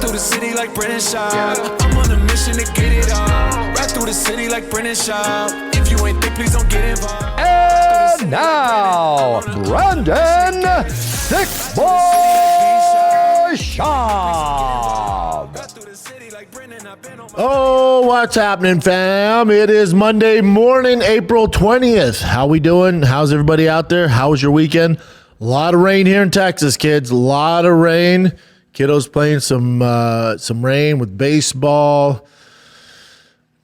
through the city like Brennan Schaub. I'm on a mission to get it all. Ride through the city like Brennan Schaub. If you ain't thick, please don't get involved. And now, Brandon Thick Boy Schaub. Oh, what's happening, fam? It is Monday morning, April 20th. How we doing? How's everybody out there? How was your weekend? A lot of rain here in Texas, kids. A lot of rain. Kiddos playing some rain with baseball.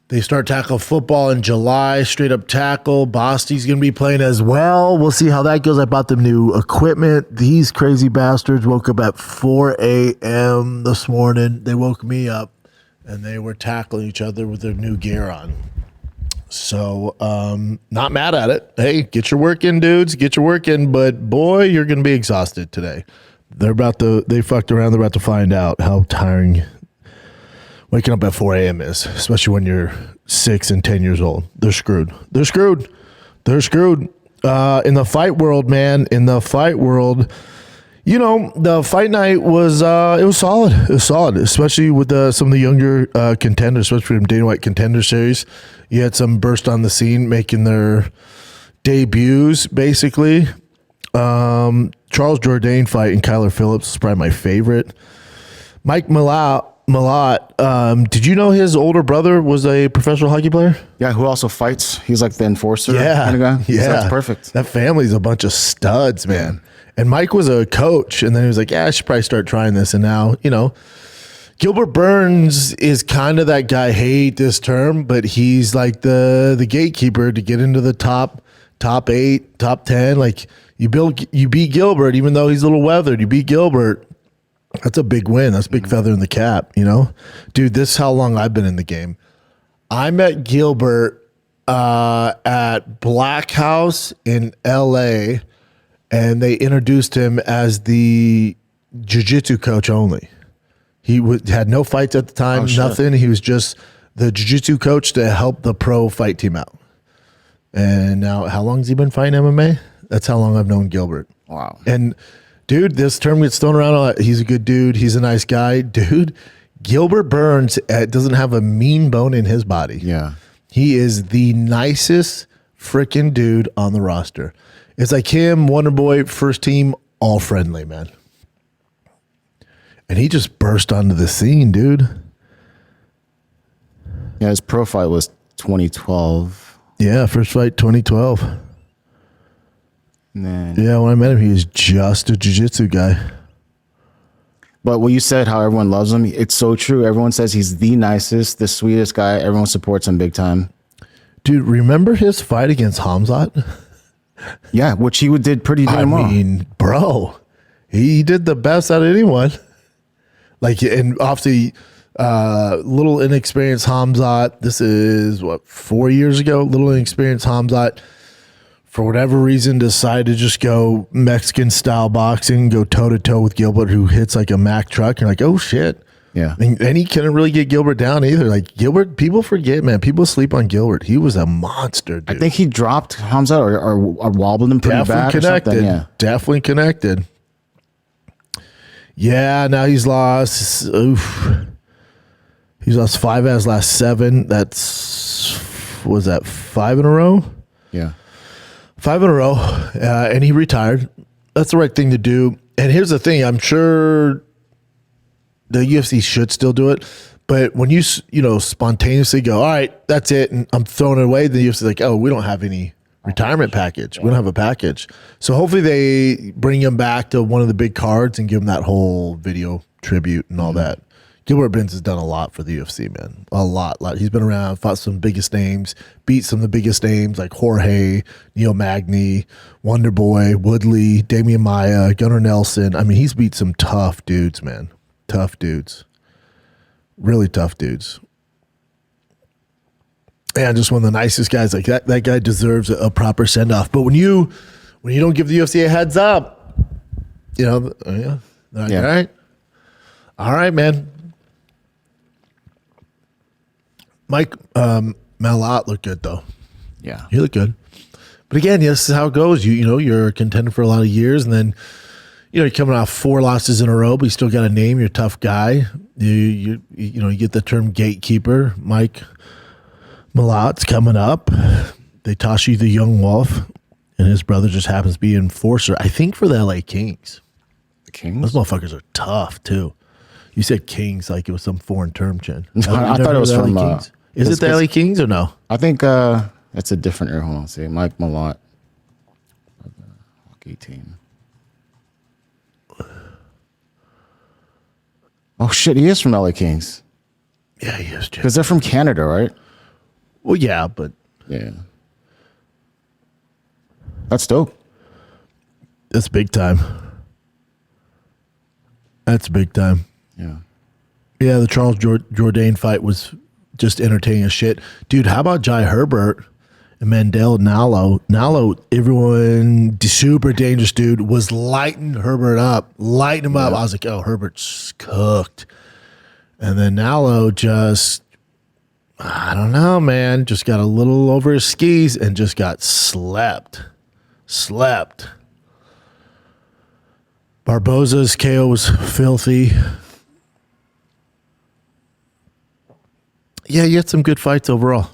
They start tackle football in July, straight up tackle. Bosty's going to be playing as well. We'll see how that goes. I bought them new equipment. These crazy bastards woke up at 4 a.m. this morning. They woke me up, and they were tackling each other with their new gear on. So, not mad at it. Hey, get your work in, dudes. Get your work in. But, boy, you're going to be exhausted today. They fucked around. They're about to find out how tiring waking up at 4 a.m. is, especially when you're 6 and 10 years old. They're screwed. They're screwed. They're screwed. In the fight world, man, the fight night was it was solid. It was solid, especially with some of the younger contenders, especially from Dana White Contender Series. You had some burst on the scene, making their debuts, basically. Charles Jourdain fight and Kyler Phillips is probably my favorite. Mike Malott, did you know his older brother was a professional hockey player? Yeah, who also fights. He's like the enforcer kind of guy. Yeah. So that's perfect. That family's a bunch of studs, man. And Mike was a coach, and then he was like, I should probably start trying this. And now, Gilbert Burns is kind of that guy. I hate this term, but he's like the gatekeeper to get into the top 8, top 10. Like you beat Gilbert, even though he's a little weathered. You beat Gilbert. That's a big win. That's a big feather in the cap, Dude, this is how long I've been in the game. I met Gilbert at Black House in L.A., and they introduced him as the jiu-jitsu coach only. He had no fights at the time, nothing. He was just the jiu-jitsu coach to help the pro fight team out. And now, how long has he been fighting MMA? That's how long I've known Gilbert. Wow. And dude, this term gets thrown around a lot. He's a good dude. He's a nice guy. Dude, Gilbert Burns doesn't have a mean bone in his body. Yeah. He is the nicest freaking dude on the roster. It's like him, Wonderboy, first team, all friendly, man. And he just burst onto the scene, dude. Yeah, his profile was 2012. Yeah, first fight 2012. Man. Yeah, when I met him, he was just a jiu-jitsu guy. But what you said, how everyone loves him, it's so true. Everyone says he's the nicest, the sweetest guy. Everyone supports him big time. Dude, remember his fight against Hamzat? Yeah, which he did pretty damn well. I mean, bro, he did the best out of anyone. Like, and obviously, little inexperienced Hamzat. This is, 4 years ago? Little inexperienced Hamzat, for whatever reason, decided to just go Mexican-style boxing, go toe-to-toe with Gilbert, who hits like a Mack truck. You're like, oh, shit. Yeah. And he couldn't really get Gilbert down either. Like, Gilbert, people forget, man. People sleep on Gilbert. He was a monster, dude. I think he dropped Hamza or wobbled him pretty bad or something. Yeah. Definitely connected. Yeah, now he's lost. Oof. He's lost 5 out of his last 7. Was that 5 in a row? Yeah. 5 in a row. And he retired. That's the right thing to do. And here's the thing. I'm sure the UFC should still do it. But when you spontaneously go, all right, that's it, and I'm throwing it away, the UFC's like, oh, we don't have any retirement package. We don't have a package. So hopefully they bring him back to one of the big cards and give him that whole video tribute and all that. Gilbert Burns has done a lot for the UFC, man. A lot. He's been around, fought some biggest names, beat some of the biggest names like Jorge, Neil Magny, Wonderboy, Woodley, Damian Maia, Gunnar Nelson. I mean, he's beat some tough dudes, man. Tough dudes. Really tough dudes. And just one of the nicest guys. Like that guy deserves a proper send-off. But when you don't give the UFC a heads up, all right. All right, man. Mike Malott looked good though. Yeah. He looked good. But again, this is how it goes. You're a contender for a lot of years, and then you're coming off 4 losses in a row, but you still got a name. You're a tough guy. You get the term gatekeeper. Mike Malot's coming up. They toss you the young wolf, and his brother just happens to be an enforcer, I think, for the LA Kings. The Kings? Those motherfuckers are tough, too. You said Kings like it was some foreign term, Chen. I thought it was from... Kings? Is it the LA Kings or no? I think that's a different era. Hold on, see. Mike Malott. Hockey team. Oh, shit, he is from LA Kings. Yeah, he is, Chen. Because they're from Canada, right? Well, yeah, but... Yeah. That's dope. That's big time. That's big time. Yeah. Yeah, the Charles Jourdain fight was just entertaining as shit. Dude, how about Jai Herbert and Mandel Nalo? Nalo, everyone, super dangerous dude, was lighting Herbert up. Lighting him up. I was like, oh, Herbert's cooked. And then Nalo just, I don't know, man, just got a little over his skis and just got slept. Barboza's KO was filthy. Yeah, you had some good fights overall.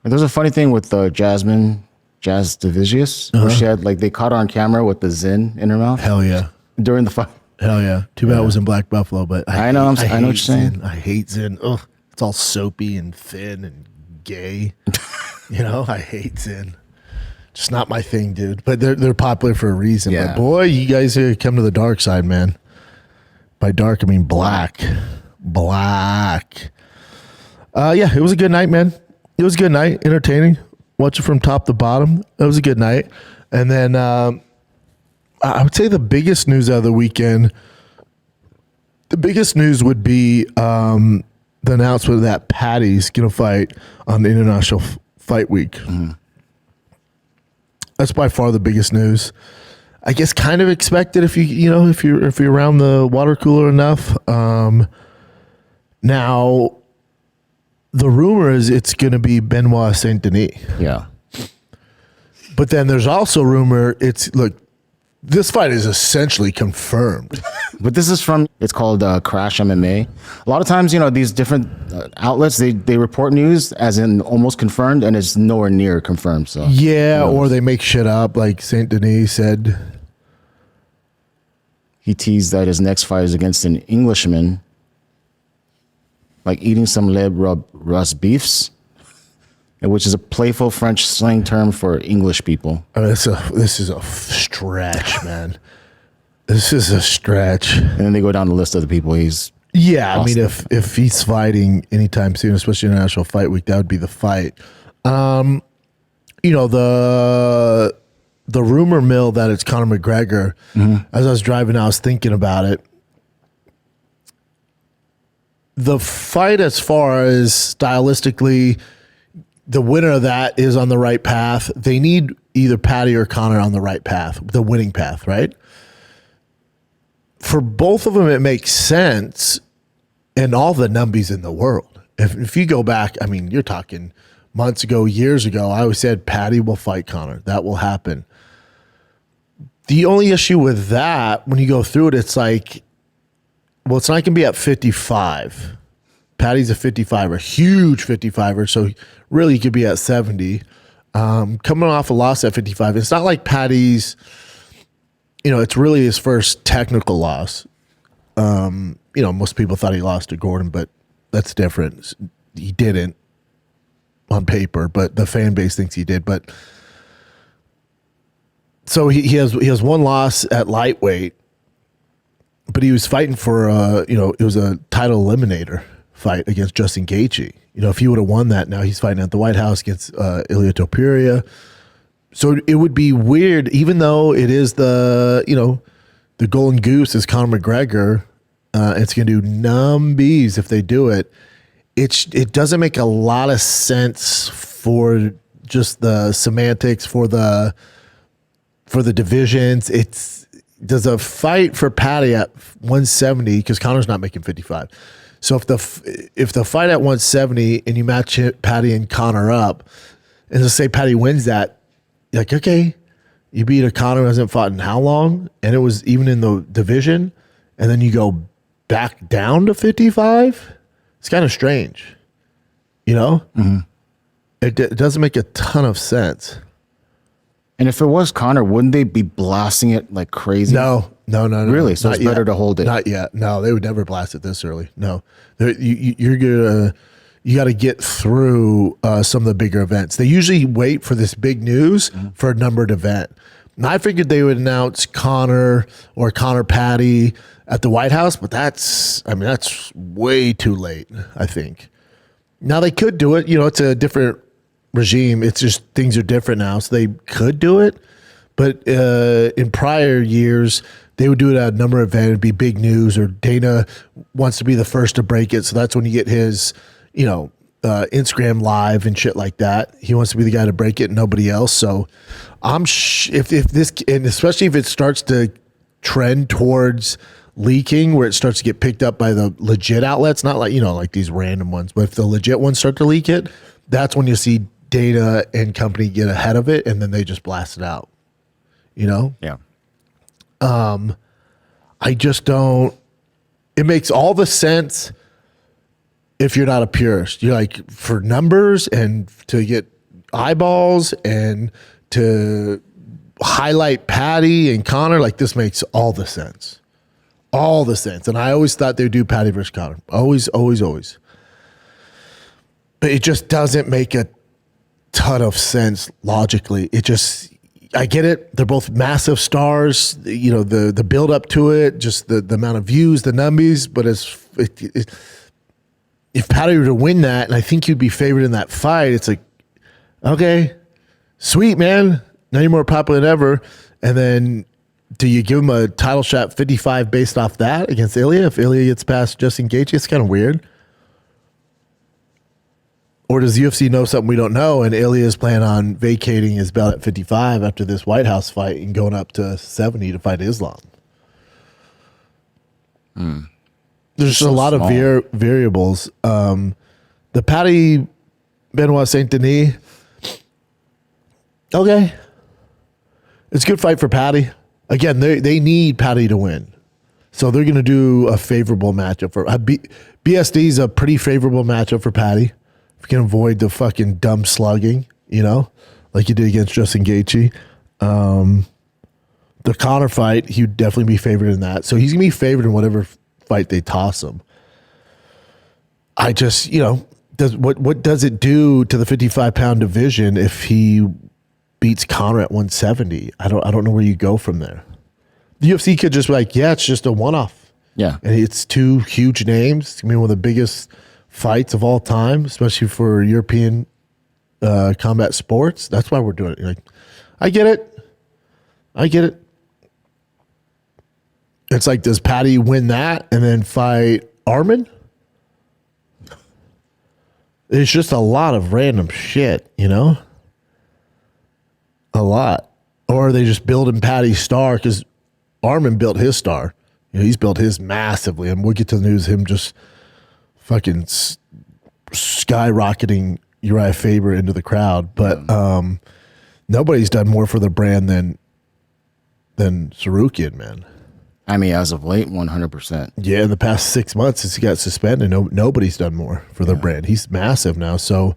There's a funny thing with Jasmine, Jasudavicius, where she had, like, they caught her on camera with the Zin in her mouth. Hell yeah. During the fight. Hell yeah. Too bad it was in Black Buffalo, but I know what you're saying. Zin. I hate Zin. Ugh, it's all soapy and thin and gay. I hate Zin. Just not my thing, dude. But they're popular for a reason. Yeah. But boy, you guys come to the dark side, man. By dark, I mean black. Black. Yeah, it was a good night, man. It was a good night. Entertaining. Watch it from top to bottom. It was a good night. And then I would say the biggest news of the weekend, the biggest news would be the announcement that Paddy's going to fight on the International Fight Week. Mm-hmm. That's by far the biggest news. I guess kind of expected if you're around the water cooler enough. Now, the rumor is it's going to be Benoit Saint Denis. Yeah. But then there's also rumor this fight is essentially confirmed. But this is it's called Crash MMA. A lot of times, these different outlets, they report news as in almost confirmed, and it's nowhere near confirmed. So yeah, or they make shit up, like Saint Denis said. He teased that his next fight is against an Englishman, like eating some le roast beefs, which is a playful French slang term for English people. I mean, this is a stretch, man. This is a stretch. And then they go down the list of the people he's... Yeah, I mean, if he's fighting anytime soon, especially International Fight Week, that would be the fight. The rumor mill that it's Conor McGregor, as I was driving, I was thinking about it. The fight, as far as stylistically, the winner of that is on the right path. They need either Paddy or Conor on the right path, the winning path, right? For both of them, it makes sense, and all the numbies in the world. If you go back, I mean, you're talking months ago, years ago, I always said Paddy will fight Conor. That will happen. The only issue with that, when you go through it, it's like, well, it's not going to be at 55. Paddy's a 55er, huge 55er, so really he could be at 70. Coming off a loss at 55, it's not like Paddy's, it's really his first technical loss. Most people thought he lost to Gordon, but that's different. He didn't on paper, but the fan base thinks he did. But so he has one loss at lightweight, but he was fighting for it was a title eliminator fight against Justin Gaethje. If he would have won that, now he's fighting at the White House against Ilia Topuria. So it would be weird, even though it is the Golden Goose is Conor McGregor. It's going to do numbies if they do it. It doesn't make a lot of sense for just the semantics for the divisions. Does a fight for Paddy at 170 because Conor's not making 55. So if the fight at 170 and you match Paddy and Conor up, and let's say Paddy wins that. You're like, okay, you beat a Conor who hasn't fought in how long? And it was even in the division. And then you go back down to 55. It's kind of strange, you know. It doesn't make a ton of sense. And if it was Conor, wouldn't they be blasting it like crazy? No. Really? So it's better to hold it. Not yet. No, they would never blast it this early. No, you got to get through some of the bigger events. They usually wait for this big news for a numbered event. And I figured they would announce Conor or Conor Paddy at the White House, but that's way too late, I think. Now they could do it. You know, it's a different regime. It's just things are different now, so they could do it. But in prior years, they would do it at a number event. It'd be big news, or Dana wants to be the first to break it. So that's when you get his, Instagram live and shit like that. He wants to be the guy to break it, and nobody else. So if this, and especially if it starts to trend towards leaking, where it starts to get picked up by the legit outlets, not like, like these random ones, but if the legit ones start to leak it, that's when you see Dana and company get ahead of it, and then they just blast it out. Yeah. I just don't. It makes all the sense if you're not a purist. You're like, for numbers and to get eyeballs and to highlight Paddy and Conor, like, this makes all the sense. All the sense. And I always thought they'd do Paddy versus Conor. Always. But it just doesn't make a ton of sense logically. I get it. They're both massive stars. The build up to it, just the amount of views, the numbies. But if Paddy were to win that, and I think you'd be favored in that fight, it's like, okay, sweet, man. Now you're more popular than ever. And then do you give him a title shot 55 based off that against Ilya? If Ilya gets past Justin Gaethje, it's kind of weird. Or does UFC know something we don't know, and Ilya is planning on vacating his belt at 55 after this White House fight and going up to 70 to fight Islam? There's just a lot of variables. The Paddy Benoit Saint Denis, okay. It's a good fight for Paddy. Again, they need Paddy to win. So they're going to do a favorable matchup for BSD is a pretty favorable matchup for Paddy. If you can avoid the fucking dumb slugging, like you did against Justin Gaethje. The Conor fight, he would definitely be favored in that. So he's going to be favored in whatever fight they toss him. I just, what does it do to the 55-pound division if he beats Conor at 170? I don't know where you go from there. The UFC could just be like, yeah, it's just a one-off. Yeah. And it's two huge names. It's going to be one of the biggest fights of all time, especially for European combat sports. That's why we're doing it. Like, I get it. It's like, does Paddy win that and then fight Arman? It's just a lot of random shit, a lot. Or are they just building Paddy's star? Because Arman built his star. He's built his massively, and we'll get to the news of him just fucking skyrocketing Uriah Faber into the crowd. But nobody's done more for the brand than Tsarukyan, man. I mean, as of late, 100%. Yeah, in the past 6 months since he got suspended, nobody's done more for the brand. He's massive now. So,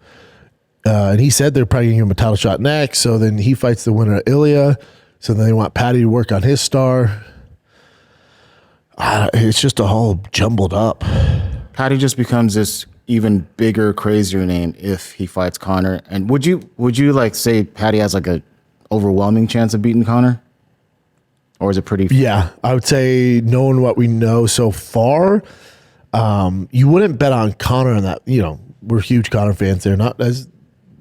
and he said they're probably going to give him a title shot next. So then he fights the winner of Ilya. So then they want Paddy to work on his star. It's just a whole jumbled up. Paddy just becomes this even bigger, crazier name if he fights Conor. And would you like say Paddy has like a overwhelming chance of beating Conor? Or is it pretty? Yeah, I would say, knowing what we know so far, you wouldn't bet on Conor on that. We're huge Conor fans there, not as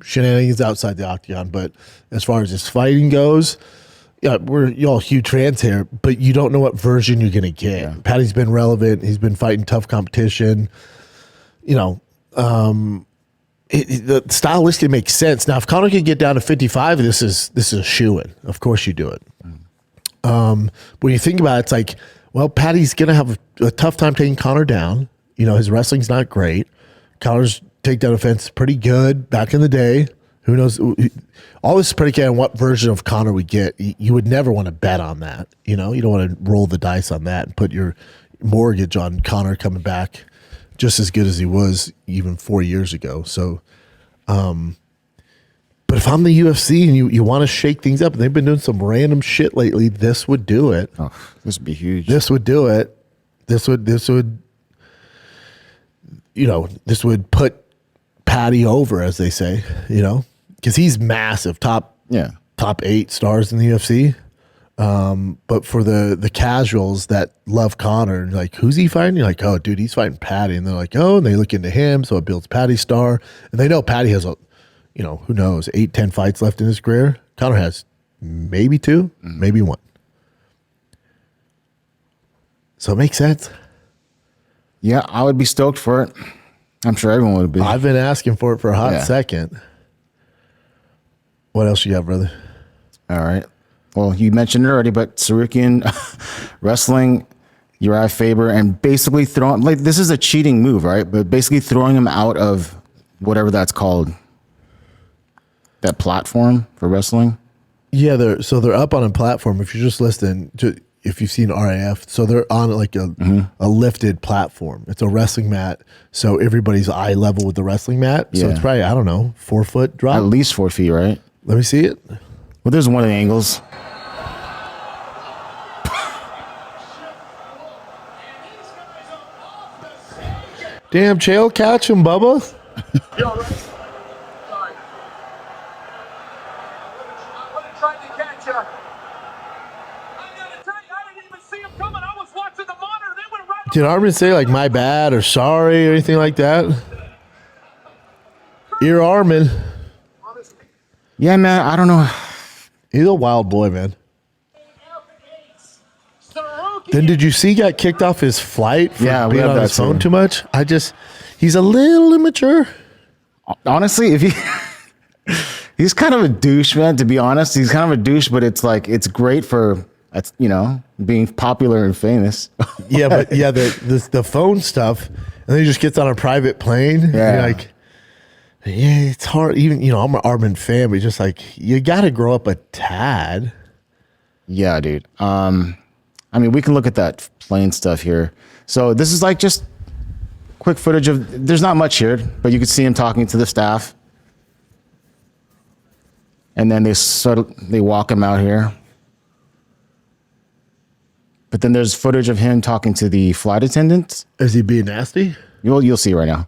shenanigans outside the octagon, but as far as his fighting goes, yeah, we're all huge fans here, but you don't know what version you're going to get. Yeah. Paddy's been relevant. He's been fighting tough competition. The stylistically makes sense. Now, if Conor can get down to 55, this is a shoo-in. Of course you do it. When you think about it, it's like, well, Paddy's going to have a tough time taking Conor down. His wrestling's not great. Conor's takedown defense is pretty good back in the day. Who knows? All this is predicated on what version of Conor we get. You would never want to bet on that. You don't want to roll the dice on that and put your mortgage on Conor coming back just as good as he was even 4 years ago. So, but if I'm the UFC and you want to shake things up, and they've been doing some random shit lately, this would do it. Oh, this would be huge. This would do it. This would, this would put Paddy over, as they say, because he's massive, top 8 stars in the UFC. But for the casuals that love Conor, like, who's he fighting? You're like, oh, dude, he's fighting Paddy. And they're like, oh, and they look into him, so it builds Paddy's star. And they know Paddy has, who knows, 8-10 fights left in his career. Conor has maybe 2, maybe 1. So it makes sense. Yeah, I would be stoked for it. I'm sure everyone would be. I've been asking for it for a hot second. What else you got, brother? All right. Well, you mentioned it already, but Tsarukyan wrestling Uriah Faber and basically throwing, like, this is a cheating move, right? But basically throwing him out of whatever that's called, that platform for wrestling. Yeah, they're up on a platform. If you're just listening to, if you've seen RAF, so they're on like a lifted platform. It's a wrestling mat, so everybody's eye level with the wrestling mat. So it's probably, I don't know, 4 foot drop. At least 4 feet, right? Let me see it. Well, there's one of the angles. Damn, Chael, catch him, Bubba. Did Arman say like my bad or sorry or anything like that? You're Arman. Yeah, man, I don't know. He's a wild boy, man. Then did you see he got kicked off his flight for being on his phone too much? He's a little immature. Honestly, he's kind of a douche, man, to be honest. He's kind of a douche, but it's like, it's great for, being popular and famous. Yeah, but the phone stuff, and then he just gets on a private plane. Yeah. And you're like, yeah, it's hard. Even, I'm an Arman fan, but just like, you got to grow up a tad. Yeah, dude. We can look at that plane stuff here. So this is like just quick footage of, there's not much here, but you can see him talking to the staff. And then they walk him out here. But then there's footage of him talking to the flight attendant. Is he being nasty? You'll see right now.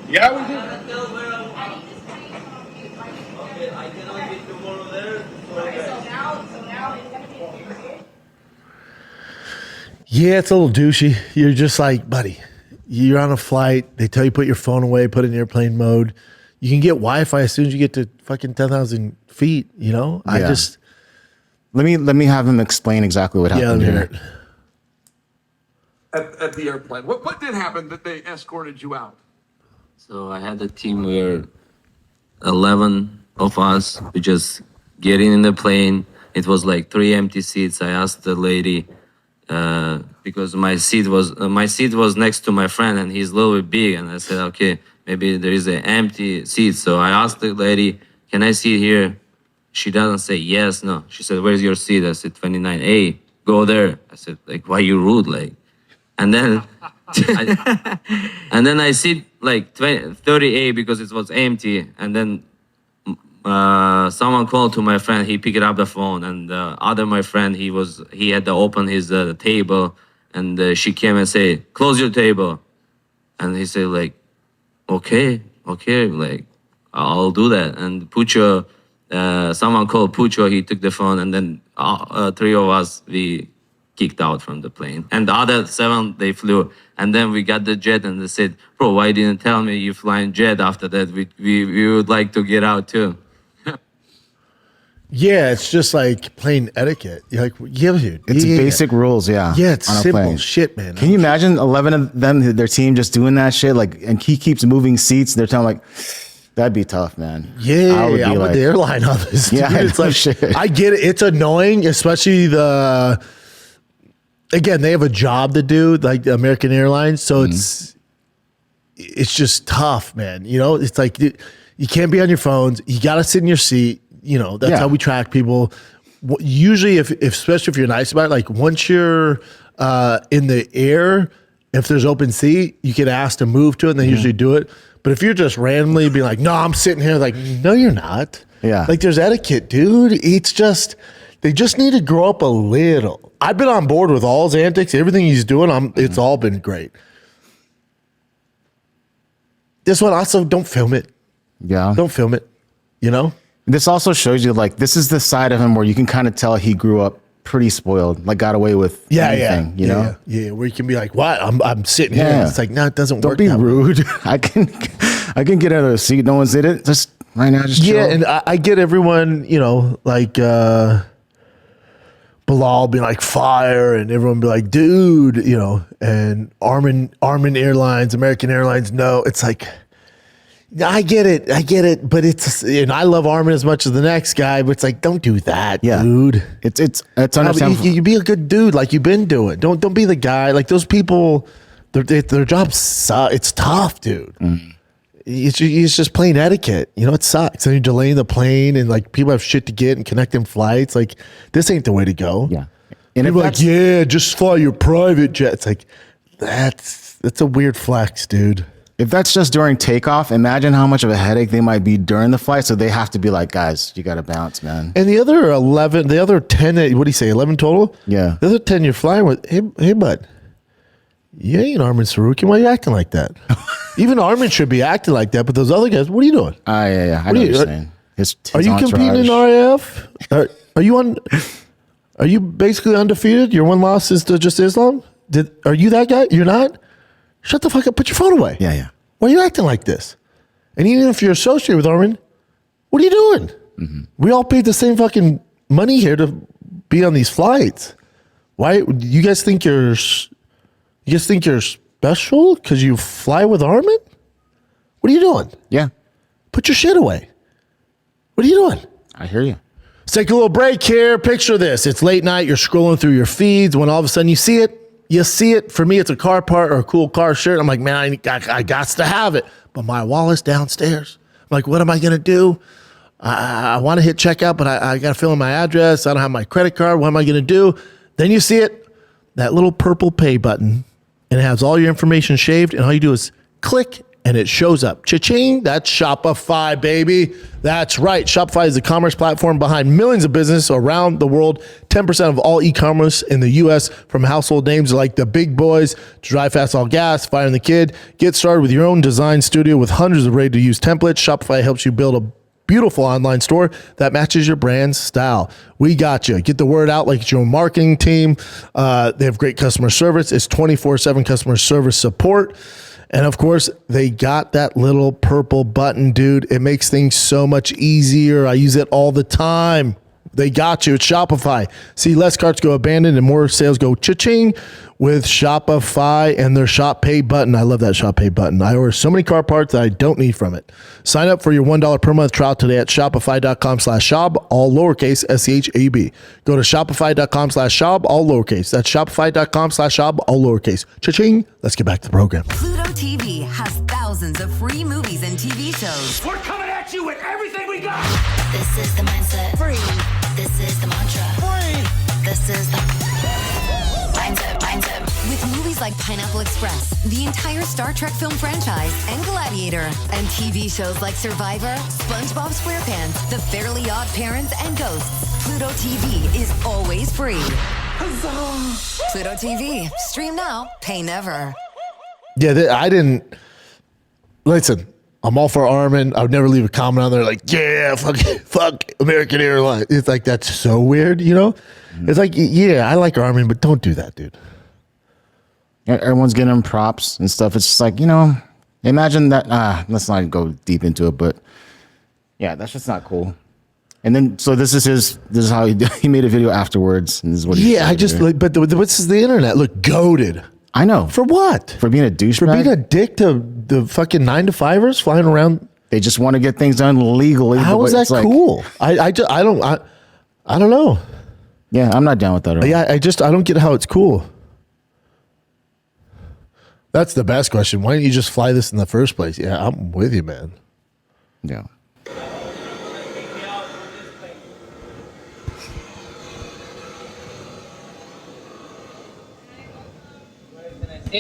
Yeah, we do. Yeah, it's a little douchey. You're just like, buddy, you're on a flight. They tell you put your phone away, put it in airplane mode. You can get Wi-Fi as soon as you get to fucking 10,000 feet, Yeah. Let me have him explain exactly what happened here. At the airplane. What did happen that they escorted you out? So I had a team where 11 of us, we just getting in the plane. It was like 3 empty seats. I asked the lady, because my seat was next to my friend and he's a little bit big, and I said, okay, maybe there is an empty seat. So I asked the lady, can I sit here? She doesn't say yes, no. She said, where's your seat? I said, 29A, go there. I said, like, why you rude? Like, and then I sit like 30A because it was empty. And then someone called to my friend, he picked up the phone, and my friend, he had to open his table, and she came and said, close your table. And he said, like, okay, like, I'll do that. And Pucho, someone called Pucho, he took the phone, and then 3 of us, we kicked out from the plane. And the other 7, they flew. And then we got the jet, and they said, bro, why didn't tell me you flying jet after that? We would like to get out too. Yeah, it's just like plain etiquette. You're like, yeah, dude. It's basic rules, yeah. Yeah, it's on a simple plane. shit, man. Can you imagine 11 of them, their team just doing that shit? Like, and he keeps moving seats. They're telling, like, that'd be tough, man. Yeah, I'm with the airline on this. Yeah, dude. It's like, shit. I get it. It's annoying, especially again, they have a job to do, like the American Airlines. So it's just tough, man. It's like, you can't be on your phones. You got to sit in your seat. that's how we track people. Usually, if especially if you're nice about it, like once you're in the air, if there's open seat, you get asked to move to it, and they usually do it. But if you're just randomly being like, no, I'm sitting here, like, no, you're not. Yeah. Like there's etiquette, dude. It's just, they just need to grow up a little. I've been on board with all his antics, everything he's doing. It's all been great. This one also, don't film it. Yeah. Don't film it. This also shows you, like, this is the side of him where you can kind of tell he grew up pretty spoiled, like got away with anything, you know? Yeah, where you can be like, what? I'm sitting here. Yeah. It's like, no, it doesn't Don't work. be that way. rude. I can get out of the seat. No one's did it. Just right now, just chill. Yeah, and I get everyone, like Bilal being like fire, and everyone be like, dude, and Arman Airlines, American Airlines. No, it's like, I get it, but it's, and I love Arman as much as the next guy, but it's like, don't do that, dude. It's understandable. You be a good dude like you've been doing. Don't be the guy like those people. Their jobs suck. It's tough, dude. It's just plain etiquette. It sucks. And you're delaying the plane, and like people have shit to get and connecting flights. Like this ain't the way to go. Yeah. And People are like, just fly your private jet. It's like that's a weird flex, dude. If that's just during takeoff, imagine how much of a headache they might be during the flight. So they have to be like, guys, you got to bounce, man. And the other 10, what do you say, 11 total? Yeah. The other 10 you're flying with, hey, bud, you ain't Arman Tsarukyan. Why are you acting like that? Even Arman should be acting like that, but those other guys, what are you doing? Yeah. I know what you're saying. His are you competing in RAF? Are you basically undefeated? Your one loss is to just Islam? Are you that guy? You're not? Shut the fuck up. Put your phone away. Yeah. Why are you acting like this? And even if you're associated with Arman, what are you doing? Mm-hmm. We all paid the same fucking money here to be on these flights. Why you guys think you're special because you fly with Arman? What are you doing? Yeah. Put your shit away. What are you doing? I hear you. Let's take a little break here. Picture this. It's late night. You're scrolling through your feeds when all of a sudden you see it. For me, it's a car part or a cool car shirt. I'm like, man, I got to have it. But my wallet's downstairs. I'm like, what am I going to do? I want to hit checkout, but I got to fill in my address. I don't have my credit card. What am I going to do? Then you see it, that little purple pay button, and it has all your information shaved. And all you do is click, and it shows up. Cha-ching, that's Shopify, baby. That's right. Shopify is the commerce platform behind millions of businesses around the world. 10% of all e-commerce in the U.S. from household names like the big boys, Drive Fast All Gas, Fire and the Kid. Get started with your own design studio with hundreds of ready-to-use templates. Shopify helps you build a beautiful online store that matches your brand's style. We got you. Get the word out like it's your own marketing team. They have great customer service. It's 24/7 customer service support. And of course, they got that little purple button, dude. It makes things so much easier. I use it all the time. They got you. It's Shopify. See less carts go abandoned and more sales go cha-ching with Shopify and their Shop Pay button. I love that Shop Pay button. I order so many car parts that I don't need from it. Sign up for your $1 per month trial today at shopify.com/Schaub, all lowercase, SCHAUB. Go to shopify.com/Schaub, all lowercase. That's shopify.com/Schaub, all lowercase. Cha-ching. Let's get back to the program. Pluto TV has thousands of free movies and TV shows. We're coming at you with everything we got. This is the mindset. Free. This is the mantra. Free. This is the mindset. With movies like Pineapple Express, the entire Star Trek film franchise, and Gladiator, and TV shows like Survivor, SpongeBob SquarePants, The Fairly Odd Parents, and Ghosts. Pluto TV is always free. Huzzah! Pluto TV. Stream now, pay never. Yeah, I didn't. Listen, I'm all for Arman. I would never leave a comment on there like, yeah, fuck American Airlines. It's like, that's so weird, It's like, yeah, I like Arman, but don't do that, dude. Everyone's getting him props and stuff. It's just like, imagine that. Let's not go deep into it, but yeah, that's just not cool. And then, so this is how he made a video afterwards. And this is what he I just like, but this is the internet. Look, goated. I know. For what? For being a douchebag? For being a dick to the fucking 9-to-5ers flying around. They just want to get things done legally. How is that cool? I don't know. Yeah, I'm not down with that at all. Yeah, I don't get how it's cool. That's the best question. Why didn't you just fly this in the first place? Yeah, I'm with you, man. Yeah.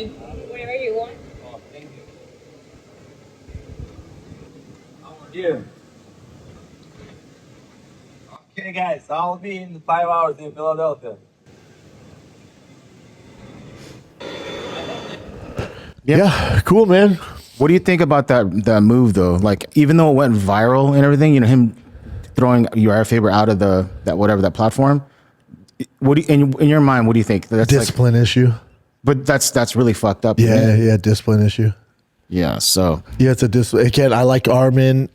Whatever you want. Oh, thank you. How are you? Okay, guys, I'll be in 5 hours in Philadelphia. Yeah, cool, man. What do you think about that move though? Like, even though it went viral and everything, you know, him throwing Uriah Faber out of that platform. What do you, in your mind? What do you think? That's Discipline issue. But that's really fucked up. Yeah, discipline issue. Yeah. So yeah, it's a discipline. Again, I like Arman.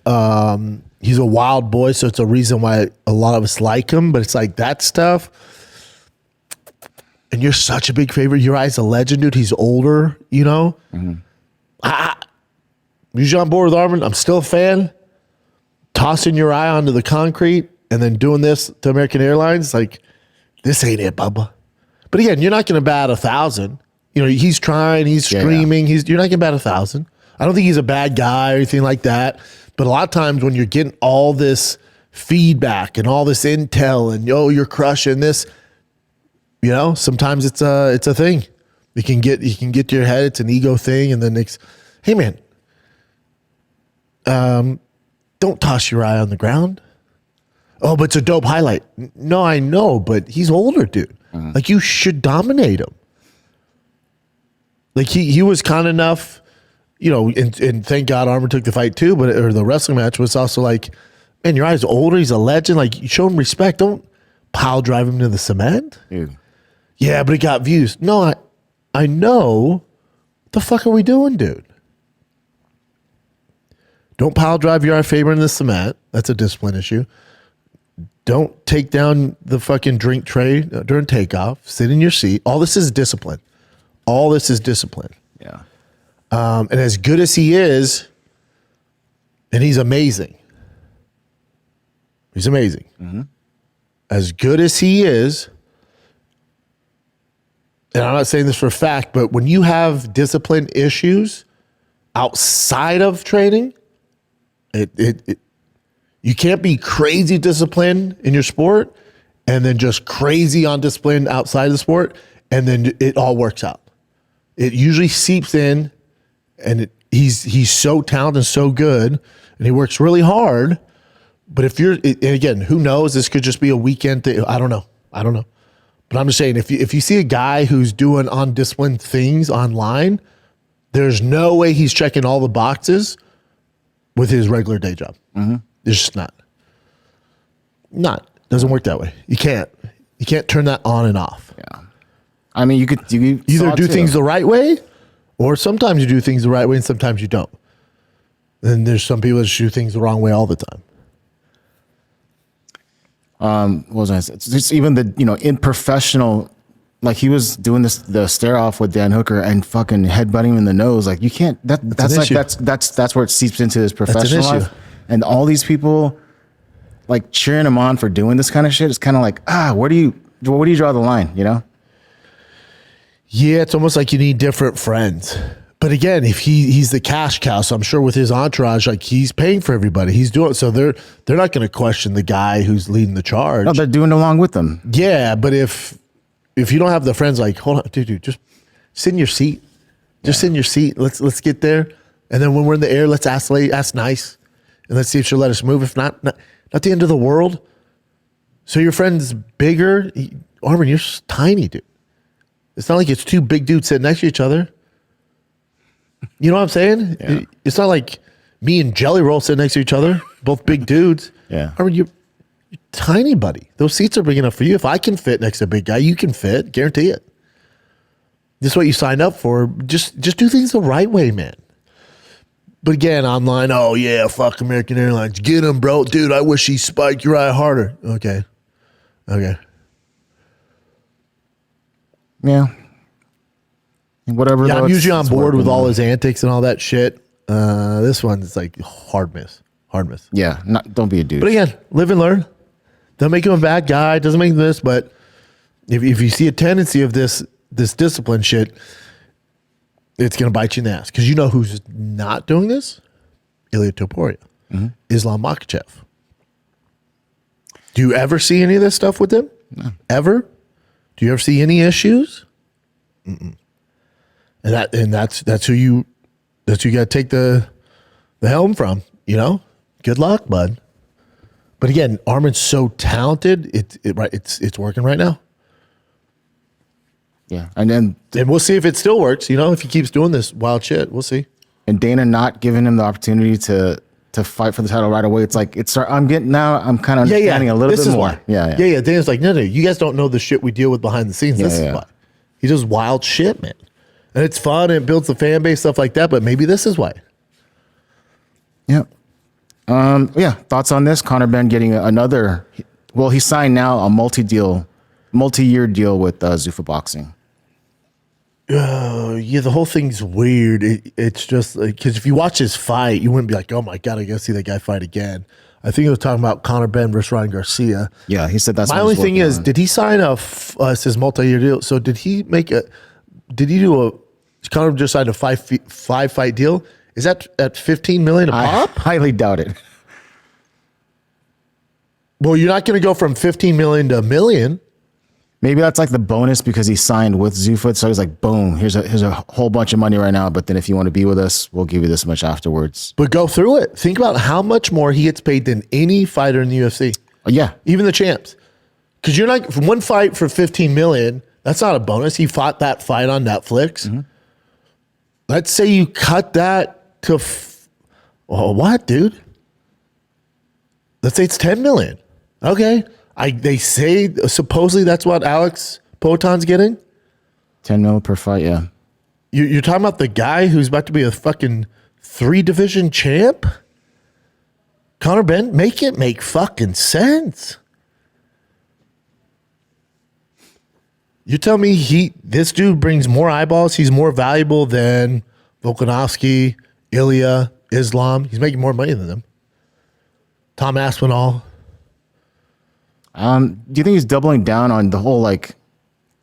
He's a wild boy, so it's a reason why a lot of us like him. But it's like that stuff. And you're such a big favorite. Uriah's a legend, dude. He's older, you know. I'm usually on board with Arman. I'm still a fan. Tossing Uriah onto the concrete and then doing this to American Airlines, like, this ain't it, Bubba. But again, you're not going to bat 1,000. You know, he's trying, he's screaming. You're not going to bat 1,000. I don't think he's a bad guy or anything like that. But a lot of times when you're getting all this feedback and all this intel and, you're crushing this, you know, sometimes it's a thing. You can get to your head. It's an ego thing. And then hey, man, don't toss Uriah on the ground. Oh, but it's a dope highlight. No, I know, but he's older, dude. Like, you should dominate him. Like, he was kind enough, you know, and thank God Arman took the fight too, or the wrestling match was also like, man, Uriah's older. He's a legend. Like, you show him respect. Don't pile drive him to the cement. Dude. Yeah, but it got views. No, I know. What the fuck are we doing, dude? Don't pile drive Uriah Faber in the cement. That's a discipline issue. Don't take down the fucking drink tray during takeoff. Sit in your seat. All this is discipline. All this is discipline. Yeah. And as good as he is, and he's amazing. He's amazing. As good as he is, and I'm not saying this for a fact, but when you have discipline issues outside of training, you can't be crazy disciplined in your sport and then just crazy on discipline outside of the sport, and then it all works out. It usually seeps in, and he's so talented and so good, and he works really hard. But if you're, and again, who knows? This could just be a weekend thing. I don't know. But I'm just saying, if you see a guy who's doing undisciplined things online, there's no way he's checking all the boxes with his regular day job. It's just not. Doesn't work that way. You can't turn that on and off. Yeah. I mean, you either do things the right way, or sometimes you do things the right way and sometimes you don't. And there's some people that just do things the wrong way all the time. What was I saying? It's just even in professional, like, he was doing the stare off with Dan Hooker and fucking headbutting him in the nose. Like, you can't, that's where it seeps into his professional life. And all these people like cheering him on for doing this kind of shit. It's kind of like, where do you draw the line? You know? Yeah, it's almost like you need different friends. But again, if he's the cash cow, so I'm sure with his entourage, like, he's paying for everybody. He's doing, so they're not going to question the guy who's leading the charge. No, they're doing it along with them. Yeah, but if you don't have the friends, like, hold on, dude, just sit in your seat. Just sit in your seat. Let's get there, and then when we're in the air, let's ask nice, and let's see if she'll let us move. If not the end of the world. So your friend's bigger. Arman, you're tiny, dude. It's not like it's two big dudes sitting next to each other. You know what I'm saying? Yeah. It's not like me and Jelly Roll sitting next to each other, both big dudes. Yeah. Arman, you're tiny, buddy. Those seats are big enough for you. If I can fit next to a big guy, you can fit. Guarantee it. This is what you signed up for. Just do things the right way, man. But again, online, oh yeah, fuck American Airlines. Get him, bro. Dude, I wish he spiked Uriah harder. Okay. Yeah. Whatever. Yeah, I'm usually on board with all his antics and all that shit. This one's like hard miss. Yeah, don't be a dude. But again, live and learn. Don't make him a bad guy. Doesn't make him this, but if you see a tendency of this discipline shit, it's going to bite you in the ass. Because you know who's not doing this? Ilia Topuria. Islam Makhachev. Do you ever see any of this stuff with him? No. Ever? Do you ever see any issues? and that's who you got to take the helm from. You know, good luck, bud. But again, Arman's so talented. It's working right now. Yeah, and we'll see if it still works. You know, if he keeps doing this wild shit, we'll see. And Dana not giving him the opportunity to fight for the title right away. It's like I'm kind of understanding a little bit more. Why. Yeah. Dana's like, no, you guys don't know the shit we deal with behind the scenes. This is why. He does wild shit, man, and it's fun and it builds the fan base, stuff like that. But maybe this is why. Yeah. Thoughts on this? Conor Benn getting another. Well, he signed now a multi-year deal with Zuffa Boxing. The whole thing's weird. It's just because if you watch his fight, you wouldn't be like, oh my God, I gotta see that guy fight again. I think he was talking about Conor Benn versus Ryan Garcia. Yeah, he said that's my only thing is, did he sign his multi-year deal? So did he Conor just signed a five fight deal? Is that at $15 million a pop? I highly doubt it. Well, you're not going to go from $15 million to $1 million. Maybe that's like the bonus because he signed with Zuffa. So he's like, boom, here's a whole bunch of money right now. But then if you want to be with us, we'll give you this much afterwards. But go through it. Think about how much more he gets paid than any fighter in the UFC. Yeah. Even the champs. Because you're not, one fight for $15 million, that's not a bonus. He fought that fight on Netflix. Mm-hmm. Let's say you cut that to, what, dude? Let's say it's $10 million. Okay. They say supposedly that's what Alex Poton's getting. $10 million per fight, yeah. You're talking about the guy who's about to be a fucking 3-division champ? Conor Benn, make it make fucking sense. You tell me this dude brings more eyeballs. He's more valuable than Volkanovski, Ilya, Islam. He's making more money than them. Tom Aspinall. Do you think he's doubling down on the whole like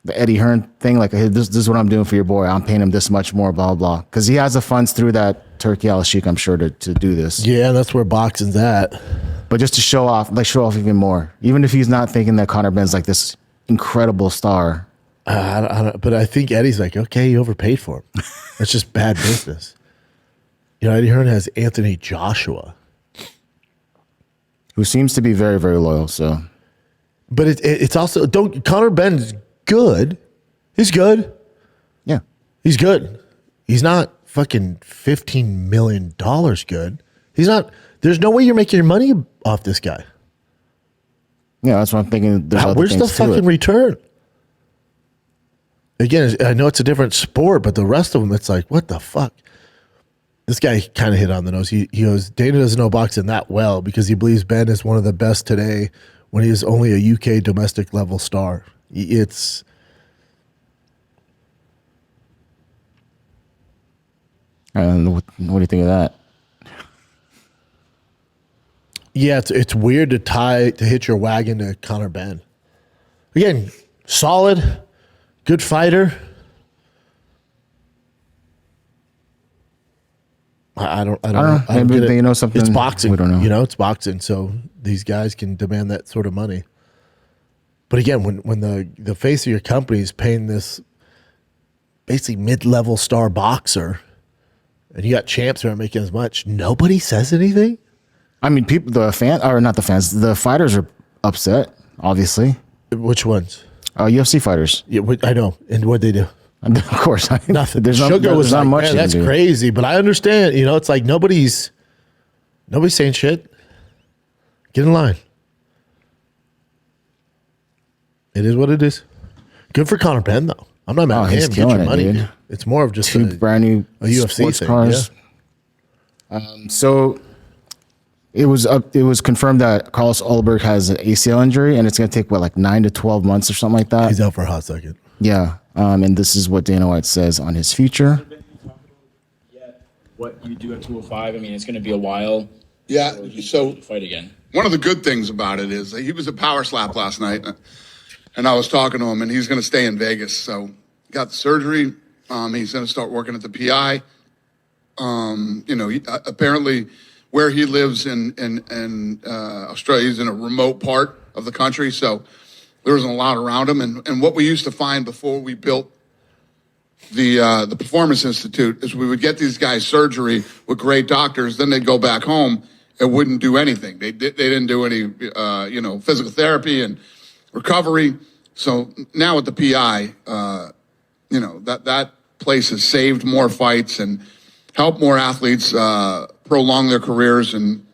the Eddie Hearn thing? Like, hey, this is what I'm doing for your boy. I'm paying him this much more, blah, blah. Because he has the funds through that Turkey Al-Sheikh, I'm sure, to do this. Yeah, that's where boxing's at. But just to show off even more. Even if he's not thinking that Conor Benn's like this incredible star. But I think Eddie's like, okay, you overpaid for him. That's just bad business. You know, Eddie Hearn has Anthony Joshua, who seems to be very, very loyal. So, but it's also Conor Benn's good. He's good. Yeah, he's good. He's not fucking $15 million good. He's not. There's no way you're making your money off this guy. Yeah, that's what I'm thinking. Where's the fucking return? Again, I know it's a different sport, but the rest of them, it's like, what the fuck? This guy kind of hit on the nose. He goes, Dana doesn't know boxing that well because he believes Benn is one of the best today when he is only a UK domestic level star. It's... What do you think of that? Yeah, it's weird to hit your wagon to Conor Benn. Again, solid, good fighter. I don't know. Maybe they know something. It's boxing. We don't know. You know, it's boxing. So these guys can demand that sort of money. But again, when the face of your company is paying this basically mid-level star boxer, and you got champs who aren't making as much, nobody says anything. I mean, the fighters are upset. Obviously, which ones? UFC fighters. Yeah, I know. And what'd they do? Of course, nothing. Sugar was not much. Man, that's crazy, but I understand. You know, it's like nobody's saying shit. Get in line. It is what it is. Good for Conor Benn, though. I'm not mad at him. Get your money. Dude. It's more of just two brand new UFC thing. Cars. Yeah. So it was confirmed that Carlos Ulberg has an ACL injury, and it's going to take 9 to 12 months or something like that. He's out for a hot second. Yeah. And this is what Dana White says on his future. What you do at 205, I mean, it's going to be a while. Yeah, so fight again. One of the good things about it is he was a power slap last night, and I was talking to him, and he's going to stay in Vegas. So got the surgery. He's going to start working at the PI. Apparently where he lives in Australia, he's in a remote part of the country, so there isn't a lot around him. And what we used to find before we built the Performance Institute is we would get these guys surgery with great doctors, then they'd go back home and wouldn't do anything. They didn't do any, physical therapy and recovery. So now with the PI, that place has saved more fights and helped more athletes prolong their careers, and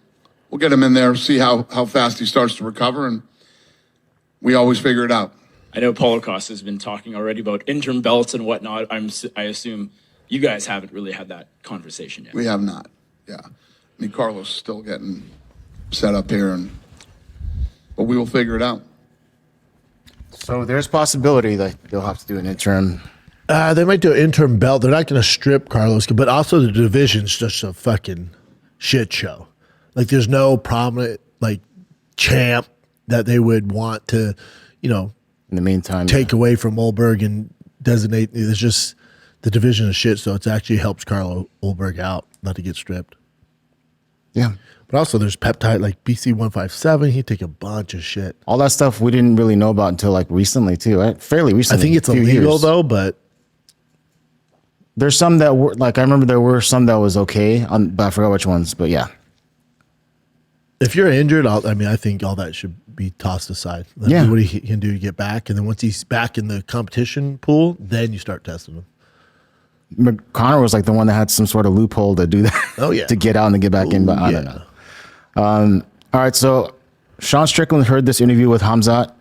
we'll get him in there, see how fast he starts to recover, and we always figure it out. I know Polokos has been talking already about interim belts and whatnot. I assume you guys haven't really had that conversation yet. We have not, yeah. I mean, Carlos is still getting set up here, but we will figure it out. So there's possibility that they'll have to do an interim. They might do an interim belt. They're not going to strip Carlos, but also the division's just a fucking shit show. Like, there's no prominent, champ that they would want to, in the meantime, take away from Ulberg and designate. It's just the division is shit, so it actually helps Carlo Ulberg out not to get stripped. Yeah. But also there's peptide like BC157. He'd take a bunch of shit. All that stuff we didn't really know about until recently too, right? Fairly recently. I think it's illegal though, but there's some that were I remember there were some that was okay, but I forgot which ones. But yeah, if you're injured, I think all that should be tossed aside. Do what he can do to get back, and then once he's back in the competition pool, then you start testing him. Conor was the one that had some sort of loophole to do that. Oh yeah, to get out and to get back in. But I don't know. All right, so Sean Strickland heard this interview with Khamzat,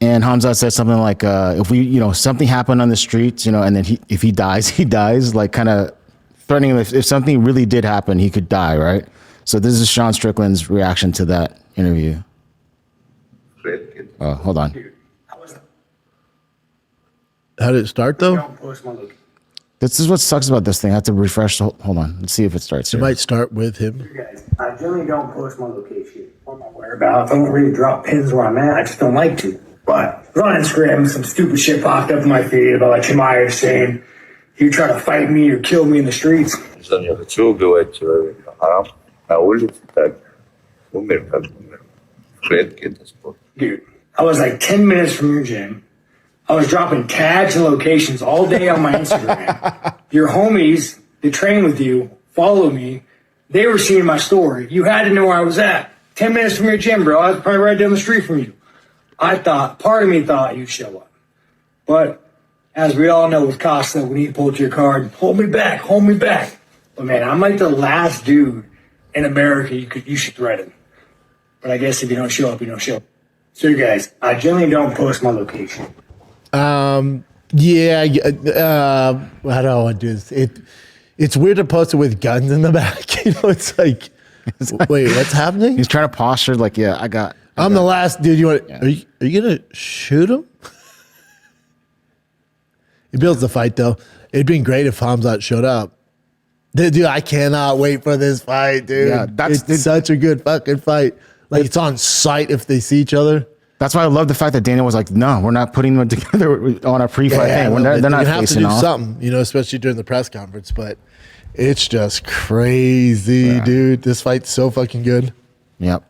and Khamzat said something like, "If we, something happened on the streets, and then if he dies, he dies." Kind of threatening him if something really did happen, he could die, right? So this is Sean Strickland's reaction to that interview. Oh, hold on. How did it start though? This is what sucks about this thing. I have to refresh. Hold on. Let's see if it starts. It might start with him. Guys, I generally don't post my location or my whereabouts. I don't really drop pins where I'm at. I just don't like to. But on Instagram, some stupid shit popped up in my feed about Uriah saying he would try to fight me or kill me in the streets. Dude, I was 10 minutes from your gym. I was dropping tags and locations all day on my Instagram. Your homies that train with you, follow me. They were seeing my story. You had to know where I was at. 10 minutes from your gym, bro. I was probably right down the street from you. Part of me thought you'd show up. But as we all know with Costa, when he pulled your card, hold me back. But man, I'm the last dude in America you should threaten. But I guess if you don't show up, you don't show up. So you guys, I generally don't post my location. How do I want to do this? It's weird to post it with guns in the back. It's wait, what's happening? He's trying to posture I'm the last dude. Are you gonna shoot him? He builds the fight though. It'd been great if Khamzat showed up. Dude, I cannot wait for this fight, dude. Yeah, it's such a good fucking fight. It's on sight if they see each other. That's why I love the fact that Dana was like, "No, we're not putting them together on our pre-fight thing. They're not facing off." Something, especially during the press conference. But it's just crazy, dude. This fight's so fucking good. Yep.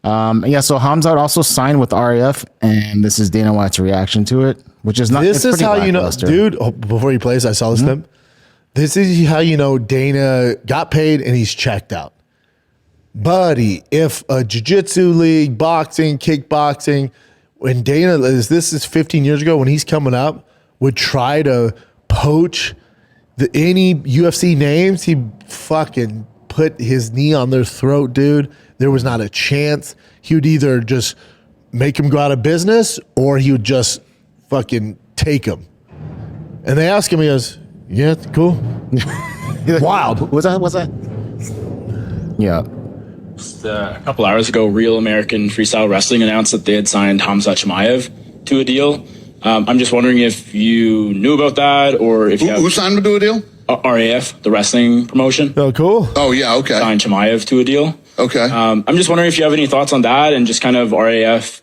So Khamzat also signed with RAF, and this is Dana White's reaction to it, which is not. This is how you know, dude. Before he plays, I saw this clip. This is how you know Dana got paid and he's checked out. Buddy, if a jiu-jitsu league, boxing, kickboxing, when Dana, this is 15 years ago, when he's coming up, would try to poach any UFC names, he fucking put his knee on their throat, dude. There was not a chance. He would either just make him go out of business or he would just fucking take him. And they asked him, he goes, yeah, cool. Wild. What's that? Yeah. Just a couple hours ago, Real American Freestyle Wrestling announced that they had signed Khamzat Chimaev to a deal. I'm just wondering if you knew about that or if who signed him to a deal? RAF, the wrestling promotion. Oh, cool. Oh, yeah, okay. Signed Chimaev to a deal. Okay. I'm just wondering if you have any thoughts on that and just kind of RAF,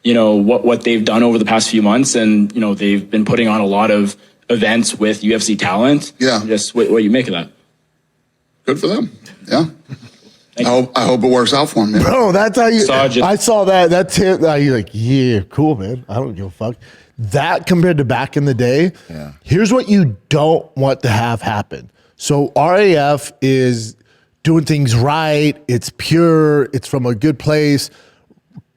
what they've done over the past few months. And, they've been putting on a lot of events with UFC talent. Yeah. Just what you make of that. Good for them. Yeah. I hope it works out for him, man. Bro, that's how you. Sergeant. I saw that. That's it. You're like, yeah, cool, man. I don't give a fuck. That compared to back in the day, here's what you don't want to have happen. So RAF is doing things right. It's pure. It's from a good place.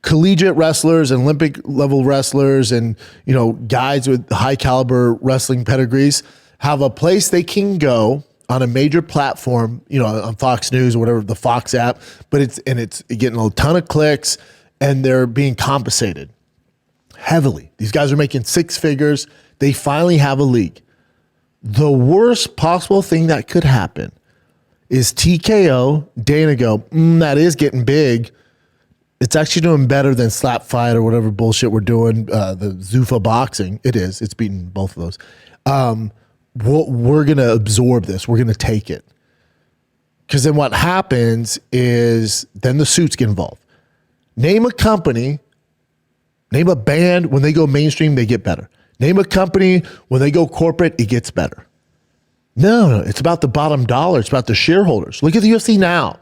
Collegiate wrestlers and Olympic level wrestlers and, you know, guys with high caliber wrestling pedigrees have a place they can go on a major platform, you know, on Fox News or whatever, the Fox app, but it's getting a ton of clicks and they're being compensated heavily. These guys are making six figures. They finally have a league. The worst possible thing that could happen is TKO, Dana go, that is getting big. It's actually doing better than Slap Fight or whatever bullshit we're doing, the Zuffa boxing. It is. It's beaten both of those. We're going to absorb this. We're going to take it. Because then what happens is then the suits get involved. Name a company, name a band, when they go mainstream, they get better. Name a company, when they go corporate, it gets better. No, it's about the bottom dollar. It's about the shareholders. Look at the UFC now.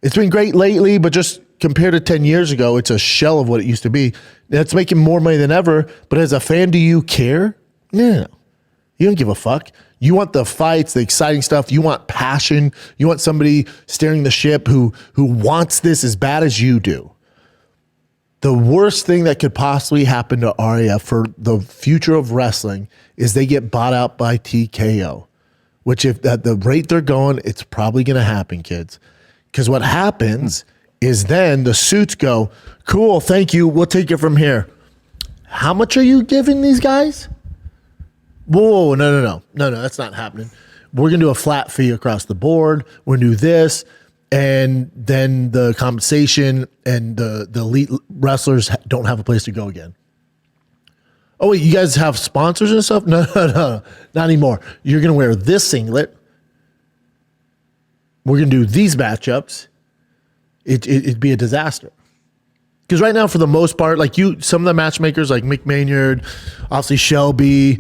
It's been great lately, but just compared to 10 years ago, it's a shell of what it used to be. It's making more money than ever, but as a fan, do you care? No. You don't give a fuck. You want the fights, the exciting stuff. You want passion. You want somebody steering the ship who wants this as bad as you do. The worst thing that could possibly happen to Arya for the future of wrestling is they get bought out by TKO, which if at the rate they're going, it's probably going to happen, kids. Because what happens is then the suits go, cool, thank you, we'll take it from here. How much are you giving these guys? Whoa, no, that's not happening. We're going to do a flat fee across the board. We're going to do this. And then the compensation and the elite wrestlers don't have a place to go again. Oh, wait, you guys have sponsors and stuff? No, not anymore. You're going to wear this singlet. We're going to do these matchups. It'd be a disaster. Because right now, for the most part, like some of the matchmakers like Mick Maynard, obviously Shelby,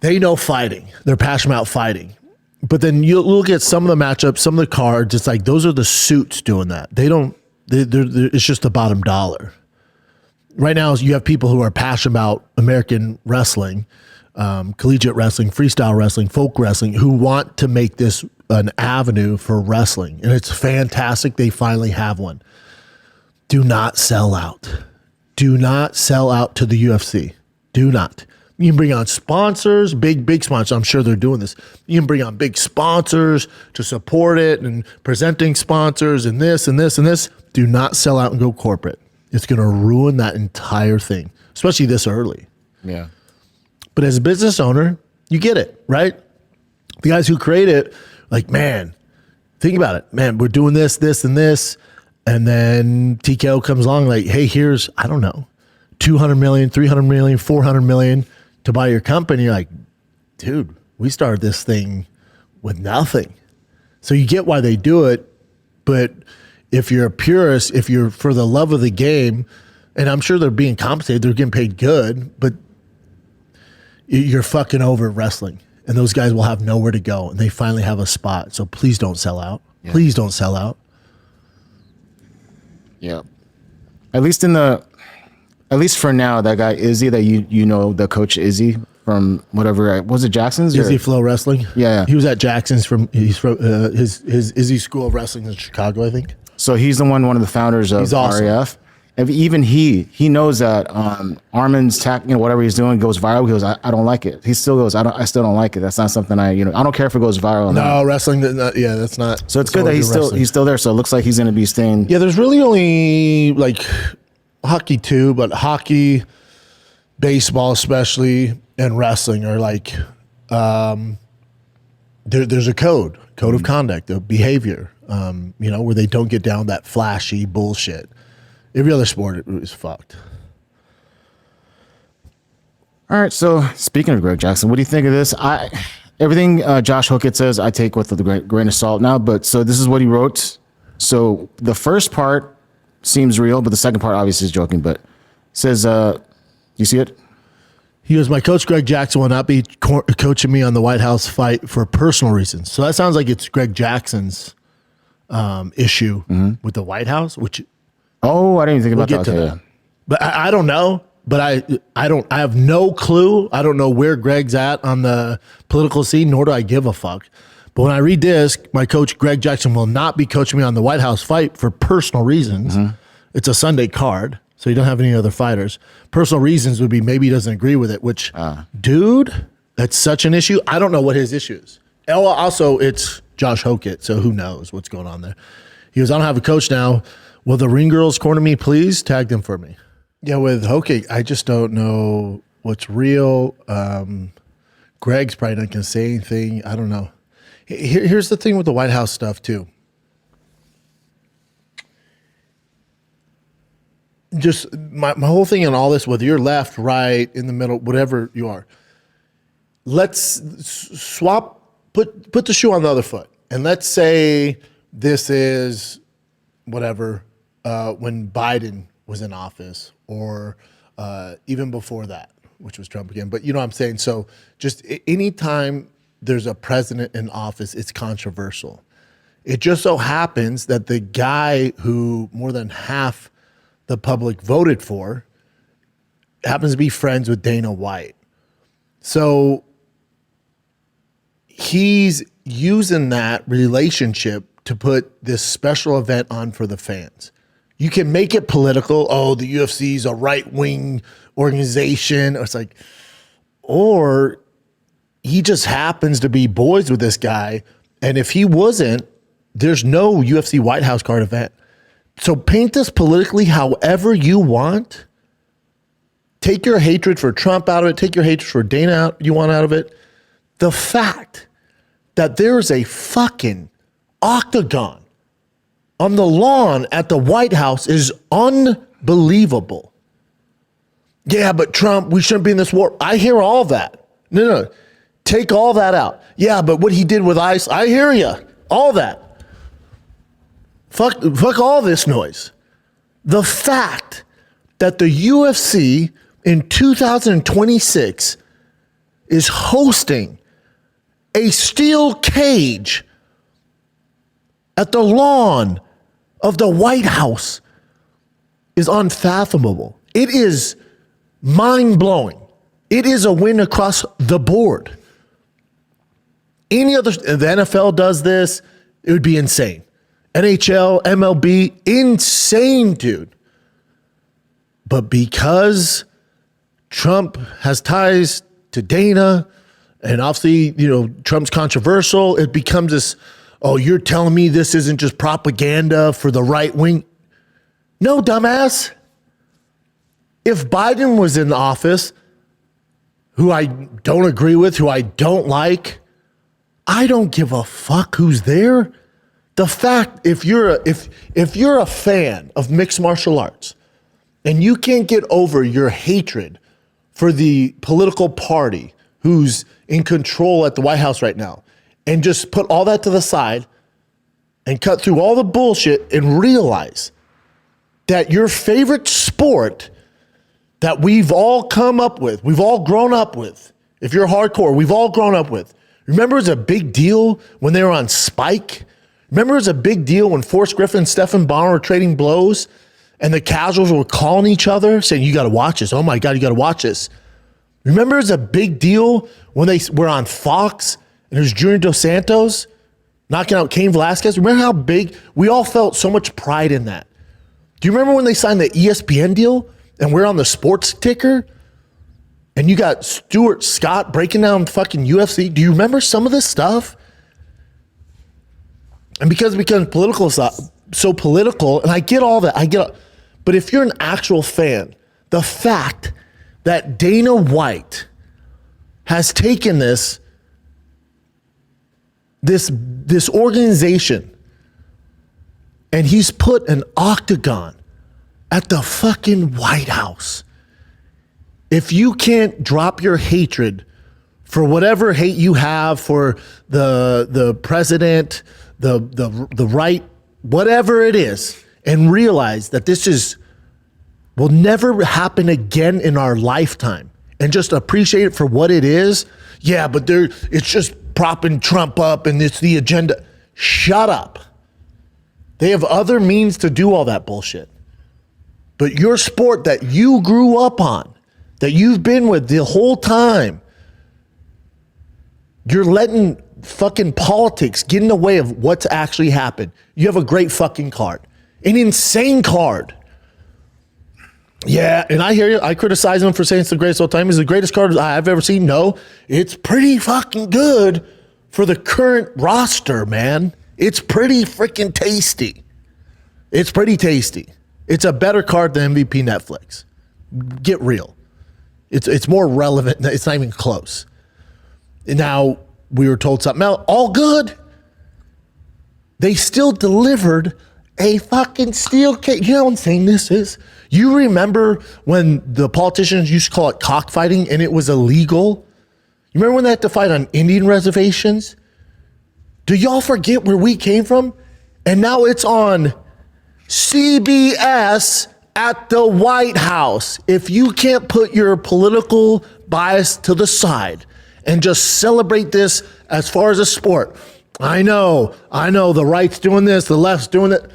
they know fighting. They're passionate about fighting. But then you look at some of the matchups, some of the cards, it's like those are the suits doing that. It's just the bottom dollar. Right now, you have people who are passionate about American wrestling, collegiate wrestling, freestyle wrestling, folk wrestling, who want to make this an avenue for wrestling. And it's fantastic they finally have one. Do not sell out. Do not sell out to the UFC. Do not. You can bring on sponsors, big sponsors. I'm sure they're doing this. You can bring on big sponsors to support it and presenting sponsors and this and this and this. Do not sell out and go corporate. It's going to ruin that entire thing, especially this early. Yeah. But as a business owner, you get it, right? The guys who create it, like, man, think about it. Man, we're doing this, and this. And then TKO comes along like, hey, here's, I don't know, 200 million, 300 million, 400 million to buy your company. You're like, dude, we started this thing with nothing. So you get why they do it. But if you're a purist, if you're for the love of the game, and I'm sure they're being compensated, they're getting paid good, but you're fucking over wrestling. And those guys will have nowhere to go. And they finally have a spot. So please don't sell out. Yeah. Please don't sell out. Yeah. At least for now, that guy Izzy, that you know, the coach Izzy from whatever, was it Jackson's? Izzy Flow Wrestling? Yeah. He was at Jackson's he's from his Izzy School of Wrestling in Chicago, I think. So he's one of the founders of RAF. And even he knows that Arman's whatever he's doing goes viral. He goes, I don't like it. He still goes, I still don't like it. That's not something I don't care if it goes viral. No, wrestling, that's not. So it's good that he's still there. So it looks like he's going to be staying. Yeah, there's really only like hockey too, but hockey, baseball especially, and wrestling are like, there's a code of conduct, of behavior, where they don't get down that flashy bullshit. Every other sport is fucked. All right. So speaking of Greg Jackson, what do you think of this? Everything Josh Hookett says, I take with a grain of salt now. But so this is what he wrote. So the first part seems real, but the second part obviously is joking. But it says, you see it? He goes, my coach Greg Jackson will not be coaching me on the White House fight for personal reasons. So that sounds like it's Greg Jackson's issue with the White House, which I didn't even think we'll about get that. to Okay. that. But I don't know. But I have no clue. I don't know where Greg's at on the political scene, nor do I give a fuck. But when I read this, my coach Greg Jackson will not be coaching me on the White House fight for personal reasons. It's a Sunday card, so you don't have any other fighters. Personal reasons would be maybe he doesn't agree with it, which, dude, that's such an issue. I don't know what his issue is. Also, it's Josh Hokett, so who knows what's going on there. He goes, I don't have a coach now. Will the ring girls corner me, please? Tag them for me. Yeah, with Hokett, I just don't know what's real. Greg's probably not going to say anything. I don't know. Here's the thing with the White House stuff, too. Just my whole thing on all this, whether you're left, right, in the middle, whatever you are, let's swap, put the shoe on the other foot. And let's say this is whatever, when Biden was in office or even before that, which was Trump again. But you know what I'm saying? So just anytime there's a president in office, it's controversial. It just so happens that the guy who more than half the public voted for happens to be friends with Dana White. So he's using that relationship to put this special event on for the fans. You can make it political. Oh, the UFC is a right-wing organization. Or it's like, or he just happens to be boys with this guy. And if he wasn't, there's no UFC White House card event. So paint this politically however you want. Take your hatred for Trump out of it. Take your hatred for Dana out you want out of it. The fact that there is a fucking octagon on the lawn at the White House is unbelievable. Yeah, but Trump, we shouldn't be in this war. I hear all that. No. Take all that out. Yeah, but what he did with ICE, I hear you. All that. Fuck all this noise. The fact that the UFC in 2026 is hosting a steel cage at the lawn of the White House is unfathomable. It is mind-blowing. It is a win across the board. Any other, the NFL does this, it would be insane. NHL, MLB, insane, dude. But because Trump has ties to Dana, and obviously, Trump's controversial, it becomes this, oh, you're telling me this isn't just propaganda for the right wing? No, dumbass. If Biden was in office, who I don't agree with, who I don't like, I don't give a fuck who's there. The fact, if you're a fan of mixed martial arts and you can't get over your hatred for the political party who's in control at the White House right now, and just put all that to the side and cut through all the bullshit and realize that your favorite sport that we've all come up with, we've all grown up with, if you're hardcore, we've all grown up with. Remember it was a big deal when they were on Spike? Remember it was a big deal when Forrest Griffin and Stephen Bonner were trading blows and the casuals were calling each other saying, you got to watch this. Oh my God, you got to watch this. Remember it was a big deal when they were on Fox and it was Junior Dos Santos knocking out Cain Velasquez? Remember how big? We all felt so much pride in that. Do you remember when they signed the ESPN deal and we're on the sports ticker? And you got Stuart Scott breaking down fucking UFC. Do you remember some of this stuff? And because it becomes political, so political, and I get all that, but if you're an actual fan, the fact that Dana White has taken this organization and he's put an octagon at the fucking White House. If you can't drop your hatred for whatever hate you have for the president, the right, whatever it is, and realize that this will never happen again in our lifetime, and just appreciate it for what it is. Yeah, but it's just propping Trump up and it's the agenda. Shut up. They have other means to do all that bullshit. But your sport that you grew up on, that you've been with the whole time, you're letting fucking politics get in the way of what's actually happened. You have a great fucking card. An insane card. Yeah, and I hear you. I criticize him for saying it's the greatest of all time. Is it the greatest card I've ever seen? No. It's pretty fucking good for the current roster, man. It's pretty freaking tasty. It's pretty tasty. It's a better card than MVP Netflix. Get real. It's more relevant. It's not even close. And now we were told something else. All good. They still delivered a fucking steel case. You know how insane this is? You remember when the politicians used to call it cockfighting and it was illegal? You remember when they had to fight on Indian reservations? Do y'all forget where we came from? And now it's on CBS at the White House. If you can't put your political bias to the side and just celebrate this as far as a sport. I know, the right's doing this, the left's doing it.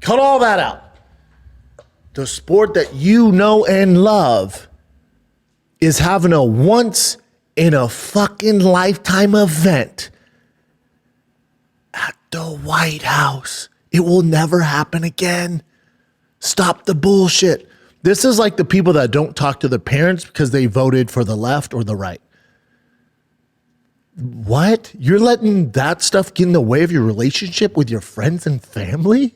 Cut all that out. The sport that you know and love is having a once in a fucking lifetime event at the White House. It will never happen again. Stop the bullshit. This is like the people that don't talk to their parents because they voted for the left or the right. What? You're letting that stuff get in the way of your relationship with your friends and family?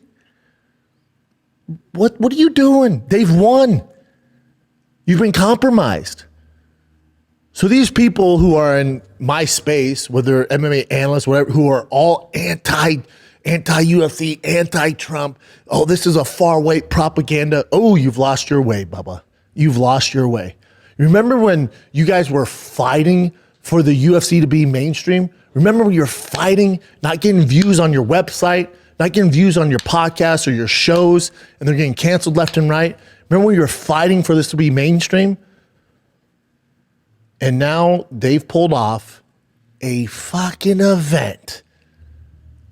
What are you doing? They've won. You've been compromised. So these people who are in my space, whether MMA analysts, whatever, who are all anti-UFC, anti-Trump, oh, this is a far-right propaganda. Oh, you've lost your way, Bubba. You've lost your way. Remember when you guys were fighting for the UFC to be mainstream? Remember when you're fighting, not getting views on your website, not getting views on your podcasts or your shows, and they're getting canceled left and right? Remember when you were fighting for this to be mainstream? And now they've pulled off a fucking event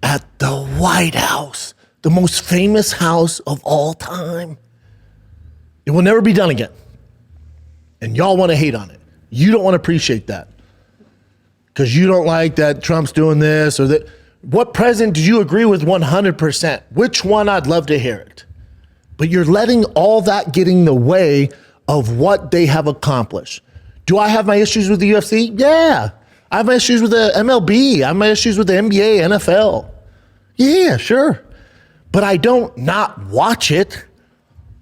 at the White House, the most famous house of all time. It will never be done again. And y'all want to hate on it. You don't want to appreciate that because you don't like that Trump's doing this or that. What president did you agree with 100%? Which one? I'd love to hear it. But you're letting all that get in the way of what they have accomplished. Do I have my issues with the UFC? Yeah. I have my issues with the MLB. I have my issues with the NBA, NFL. Yeah, sure. But I don't not watch it.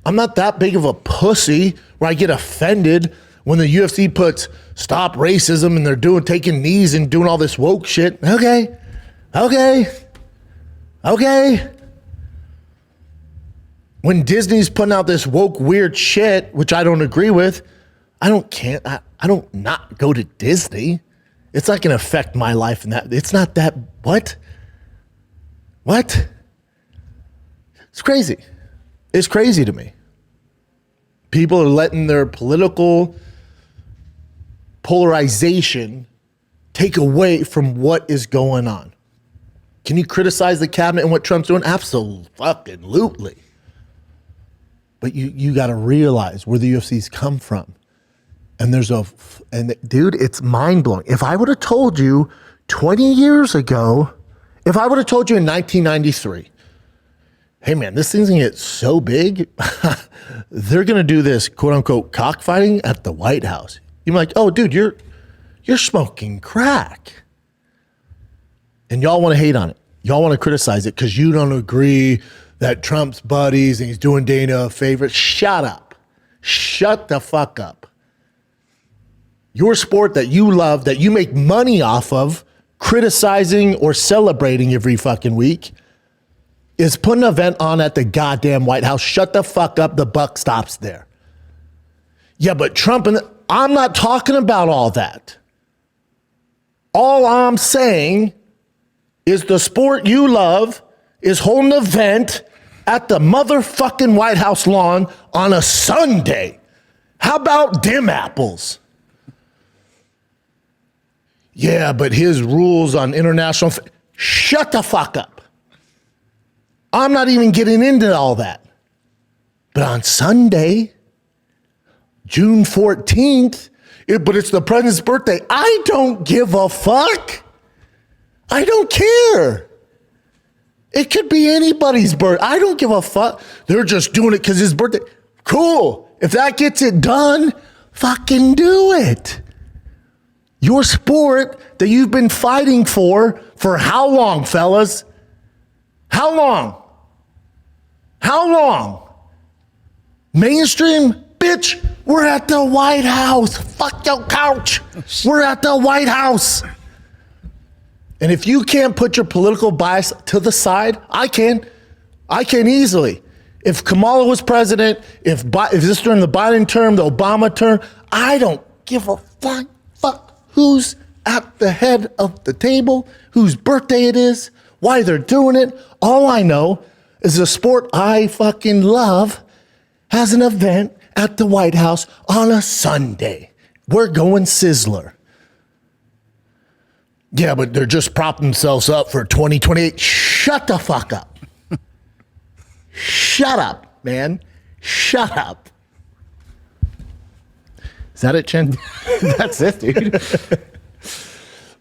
I'm not that big of a pussy where I get offended when the UFC puts stop racism and they're taking knees and doing all this woke shit. Okay. When Disney's putting out this woke weird shit, which I don't agree with, I don't not go to Disney. It's not going to affect my life in that. It's not that. What? It's crazy. It's crazy to me. People are letting their political polarization take away from what is going on. Can you criticize the cabinet and what Trump's doing? Absolutely. But you got to realize where the UFC's come from. And dude, it's mind blowing. If I would have told you 20 years ago, if I would have told you in 1993, hey man, this thing's gonna get so big, they're gonna do this quote unquote cockfighting at the White House. You're like, oh dude, you're smoking crack. And y'all want to hate on it. Y'all want to criticize it because you don't agree that Trump's buddies and he's doing Dana a favor. Shut up. Shut the fuck up. Your sport that you love, that you make money off of, criticizing or celebrating every fucking week, is putting an event on at the goddamn White House. Shut the fuck up. The buck stops there. Yeah, but Trump I'm not talking about all that. All I'm saying is the sport you love is holding an event at the motherfucking White House lawn on a Sunday. How about dim apples? Yeah, but his rules on international... Shut the fuck up. I'm not even getting into all that. But on Sunday, June 14th, but it's the president's birthday. I don't give a fuck. I don't care. It could be anybody's birthday. I don't give a fuck. They're just doing it because his birthday. Cool. If that gets it done, fucking do it. Your sport that you've been fighting for how long, fellas? How long? How long? Mainstream? Bitch, we're at the White House. Fuck your couch. We're at the White House. And if you can't put your political bias to the side, I can. I can easily. If Kamala was president, if this during the Biden term, the Obama term, I don't give a fuck who's at the head of the table, whose birthday it is, why they're doing it. All I know is the sport I fucking love has an event at the White House on a Sunday. We're going Sizzler. Yeah, but they're just propping themselves up for 2028. Shut the fuck up. Shut up, man. Shut up. Is that it, Chen? That's it, dude.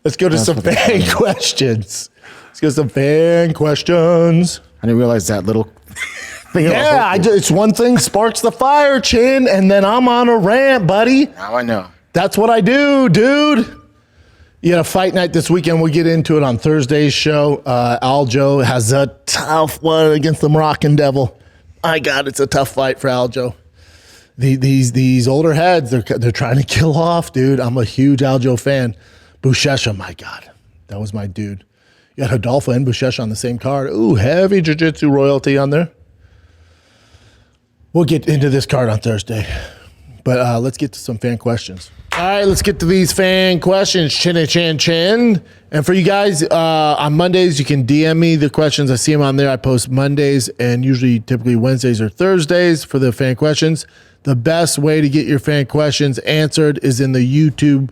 Let's go to some fan questions. Let's go to some fan questions. I didn't realize that little thing. Yeah, it's one thing sparks the fire, Chin, and then I'm on a rant, buddy. Now I know. That's what I do, dude. You had a fight night this weekend. We'll get into it on Thursday's show. Aljo has a tough one against the Moroccan Devil. My God, it's a tough fight for Aljo. These older heads, they're trying to kill off, dude. I'm a huge Aljo fan. Buchecha, my God, that was my dude. You had Hodolfo and Buchecha on the same card. Ooh, heavy jiu-jitsu royalty on there. We'll get into this card on Thursday. But let's get to some fan questions. All right, let's get to these fan questions. Chin. And for you guys, on Mondays, you can DM me the questions. I see them on there. I post Mondays and usually typically Wednesdays or Thursdays for the fan questions. The best way to get your fan questions answered is in the YouTube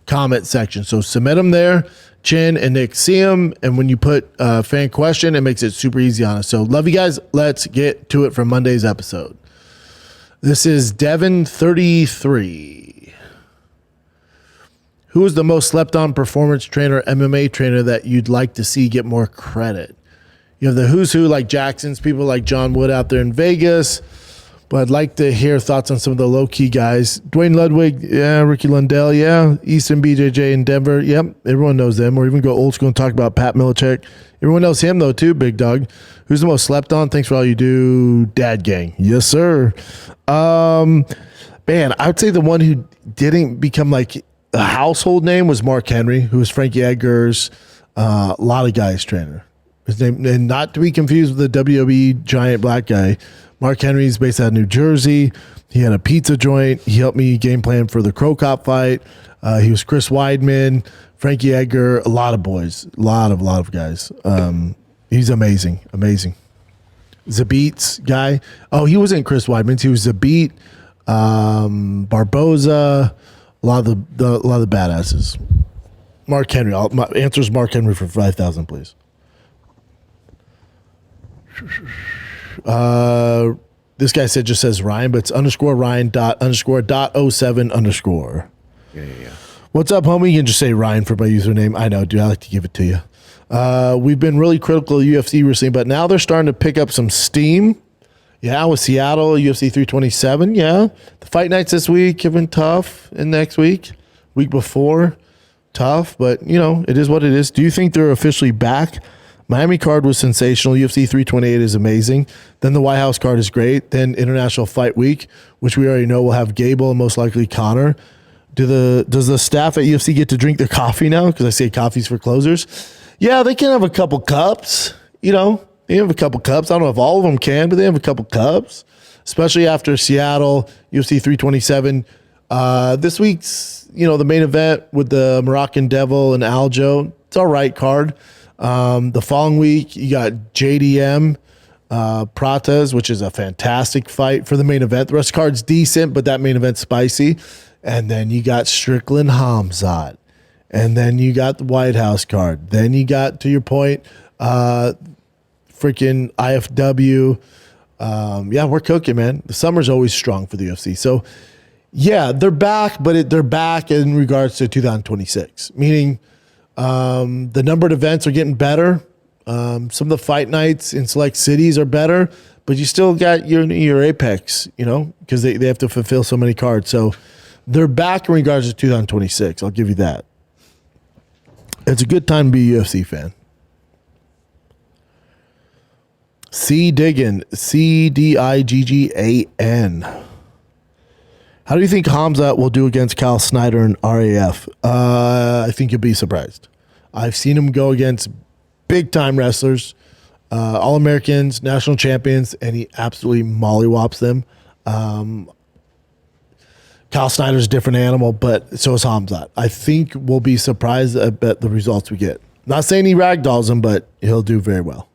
comment section. So submit them there. Chin and Nick see them. And when you put a fan question, it makes it super easy on us. So love you guys. Let's get to it for Monday's episode. This is Devin33. Who is the most slept on performance trainer, MMA trainer that you'd like to see get more credit? You have the who's who like Jackson's, people like John Wood out there in Vegas. But I'd like to hear thoughts on some of the low-key guys. Dwayne Ludwig, yeah. Ricky Lundell, yeah. Easton BJJ in Denver, yep. Everyone knows them. Or even go old school and talk about Pat Milicic. Everyone knows him, though, too, big dog. Who's the most slept on? Thanks for all you do, Dad Gang. Yes, sir. Man, I would say the one who didn't become like a household name was Mark Henry, who was Frankie Edgar's a lot of guys trainer. His name, and not to be confused with the WWE giant black guy. Mark Henry is based out of New Jersey. He had a pizza joint. He helped me game plan for the Crow Cop fight. He was Chris Weidman, Frankie Edgar, a lot of boys, a lot of guys. He's amazing. Zabit's guy. Oh, he wasn't Chris Weidman. He was Zabit, Barboza, a lot of the badasses. Mark Henry. My answer is Mark Henry for 5,000, please. This guy just says Ryan, but it's _Ryan._.07_. Yeah. What's up, homie? You can just say Ryan for my username. I know, dude. I like to give it to you. We've been really critical of UFC recently, but now they're starting to pick up some steam. Yeah, with Seattle, UFC 327. Yeah. The fight nights this week have been tough, and next week before, tough, but, it is what it is. Do you think they're officially back? Miami card was sensational. UFC 328 is amazing. Then the White House card is great. Then International Fight Week, which we already know will have Gable and most likely Conor. Does the staff at UFC get to drink their coffee now? Because I say coffee's for closers. Yeah, they can have a couple cups. They have a couple cups. I don't know if all of them can, but they have a couple cups, especially after Seattle, UFC 327. This week's, the main event with the Moroccan Devil and Aljo. It's all right card. The following week, you got JDM Prates, which is a fantastic fight for the main event. The rest of the card's decent, but that main event's spicy. And then you got Strickland Hamzat. And then you got the White House card. Then you got, to your point, freaking IFW. Yeah, we're cooking, man. The summer's always strong for the UFC. So, yeah, they're back, but they're back in regards to 2026, meaning the numbered events are getting better. Some of the fight nights in select cities are better, but you still got your apex, because they have to fulfill so many cards. So they're back in regards to 2026. I'll give you that. It's a good time to be a UFC fan. C Diggin, CDIGGAN. How do you think Hamza will do against Kyle Snyder and RAF? I think you'll be surprised. I've seen him go against big-time wrestlers, All-Americans, national champions, and he absolutely mollywops them. Kyle Snyder's a different animal, but so is Hamza. I think we'll be surprised at the results we get. Not saying he ragdolls him, but he'll do very well.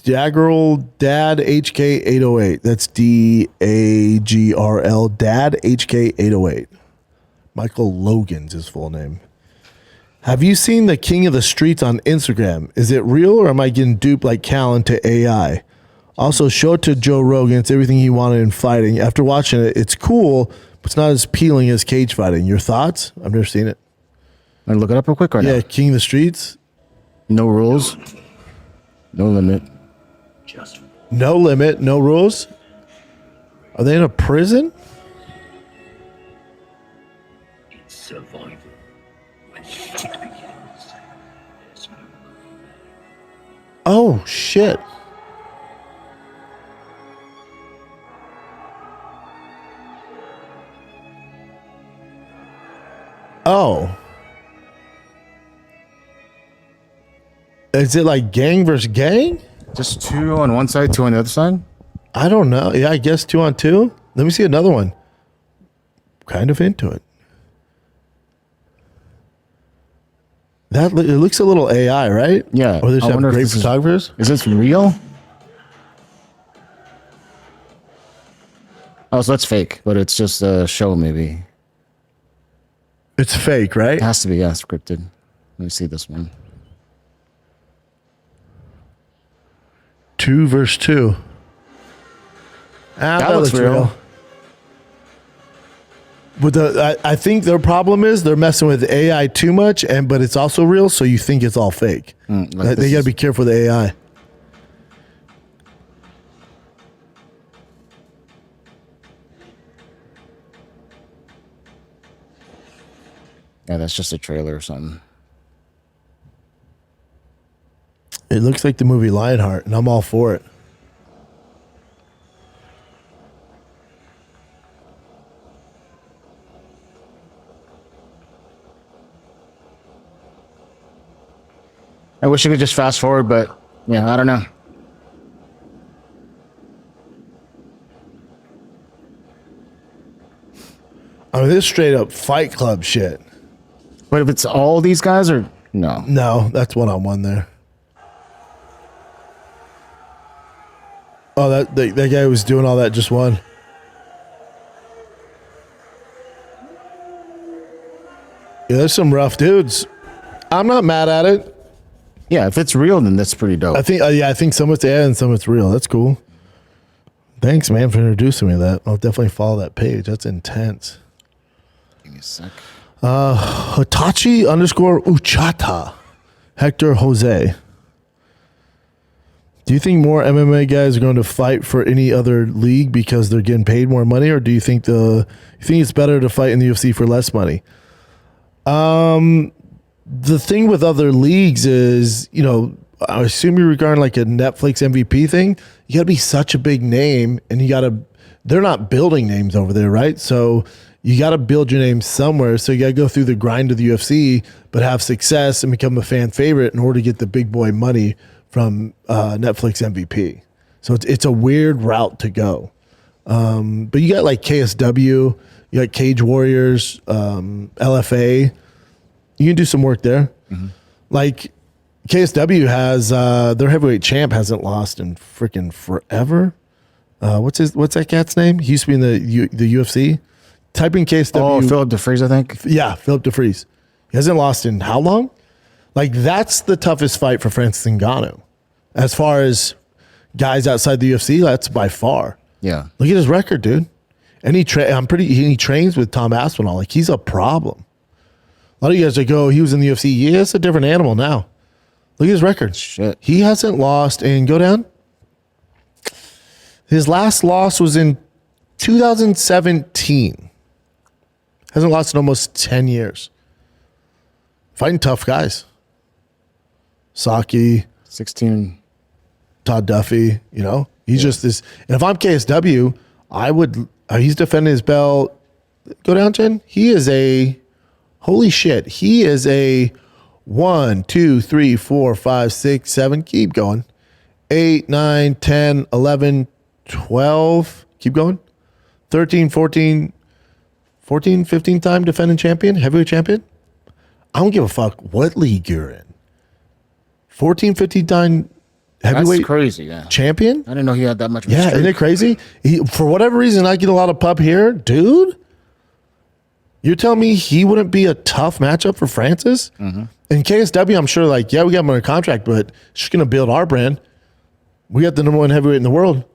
Dagrel Dad HK 808. That's DAGRL Dad HK 808. Michael Logan's his full name. Have you seen the King of the Streets on Instagram? Is it real or am I getting duped like Callan to AI? Also, show it to Joe Rogan. It's everything he wanted in fighting. After watching it, it's cool, but it's not as appealing as cage fighting. Your thoughts? I've never seen it. Want to look it up real quick or no? Yeah, King of the Streets. No rules. No limit. No limit, no rules. Are they in a prison? It's survival. When the fight begins, there's no Oh, shit. Oh. Is it like gang versus gang? Just 2 on one side, 2 on the other side? I don't know. Yeah, I guess 2 on 2. Let me see another one. Kind of into it. It looks a little AI, right? Yeah. Or there's some great photographers. Is this real? Oh, so that's fake, but it's just a show maybe. It's fake, right? It has to be, yeah, scripted. Let me see this one. 2 versus 2. That looks real. But I think their problem is they're messing with AI too much, but it's also real, so you think it's all fake. They got to be careful with the AI. Yeah, that's just a trailer or something. It looks like the movie Lionheart, and I'm all for it. I wish I could just fast forward, but yeah, I don't know. I mean, this is straight up Fight Club shit. But if it's all these guys or no? No, that's one-on-one there. Oh, that guy who was doing all that just won. Yeah, there's some rough dudes. I'm not mad at it. Yeah, if it's real, then that's pretty dope. I think some of it's AI and some of it's real. That's cool. Thanks, man, for introducing me to that. I'll definitely follow that page. That's intense. Give me a sec. Hitachi _Uchata. Hector Jose. Do you think more MMA guys are going to fight for any other league because they're getting paid more money, or do you think it's better to fight in the UFC for less money? The thing with other leagues is, I assume you're regarding like a Netflix MVP thing. You got to be such a big name, and they're not building names over there, right? So you got to build your name somewhere. So you got to go through the grind of the UFC, but have success and become a fan favorite in order to get the big boy money from Netflix MVP. So it's a weird route to go. But you got like KSW, you got Cage Warriors, LFA. You can do some work there. Mm-hmm. Like KSW has their heavyweight champ hasn't lost in freaking forever. What's that cat's name? He used to be in the UFC. Type in KSW. Oh, Philip DeFries, I think. Yeah, Philip DeFries. He hasn't lost in how long? Like, that's the toughest fight for Francis Ngannou. As far as guys outside the UFC, that's by far. Yeah. Look at his record, dude. And he trains with Tom Aspinall. Like, he's a problem. A lot of you guys go, he was in the UFC. He is a different animal now. Look at his record. Shit. He hasn't lost and go down. His last loss was in 2017. Hasn't lost in almost 10 years. Fighting tough guys. Saki. 16. Todd Duffy, he's just this. And if I'm KSW, I would, he's defending his belt. Go down, Jen. He is holy shit. He is 1, 2, 3, 4, 5, 6, 7. Keep going. 8, 9, 10, 11, 12. Keep going. 13, 14, 15 time defending champion, heavyweight champion. I don't give a fuck what league you're in. 14, 15 time heavyweight. That's crazy, yeah. Champion? I didn't know he had that much. Yeah, isn't it crazy? For whatever reason, I get a lot of pub here. Dude, you're telling me he wouldn't be a tough matchup for Francis? Mm-hmm. And KSW, I'm sure, we got him under contract, but she's going to build our brand. We got the number one heavyweight in the world.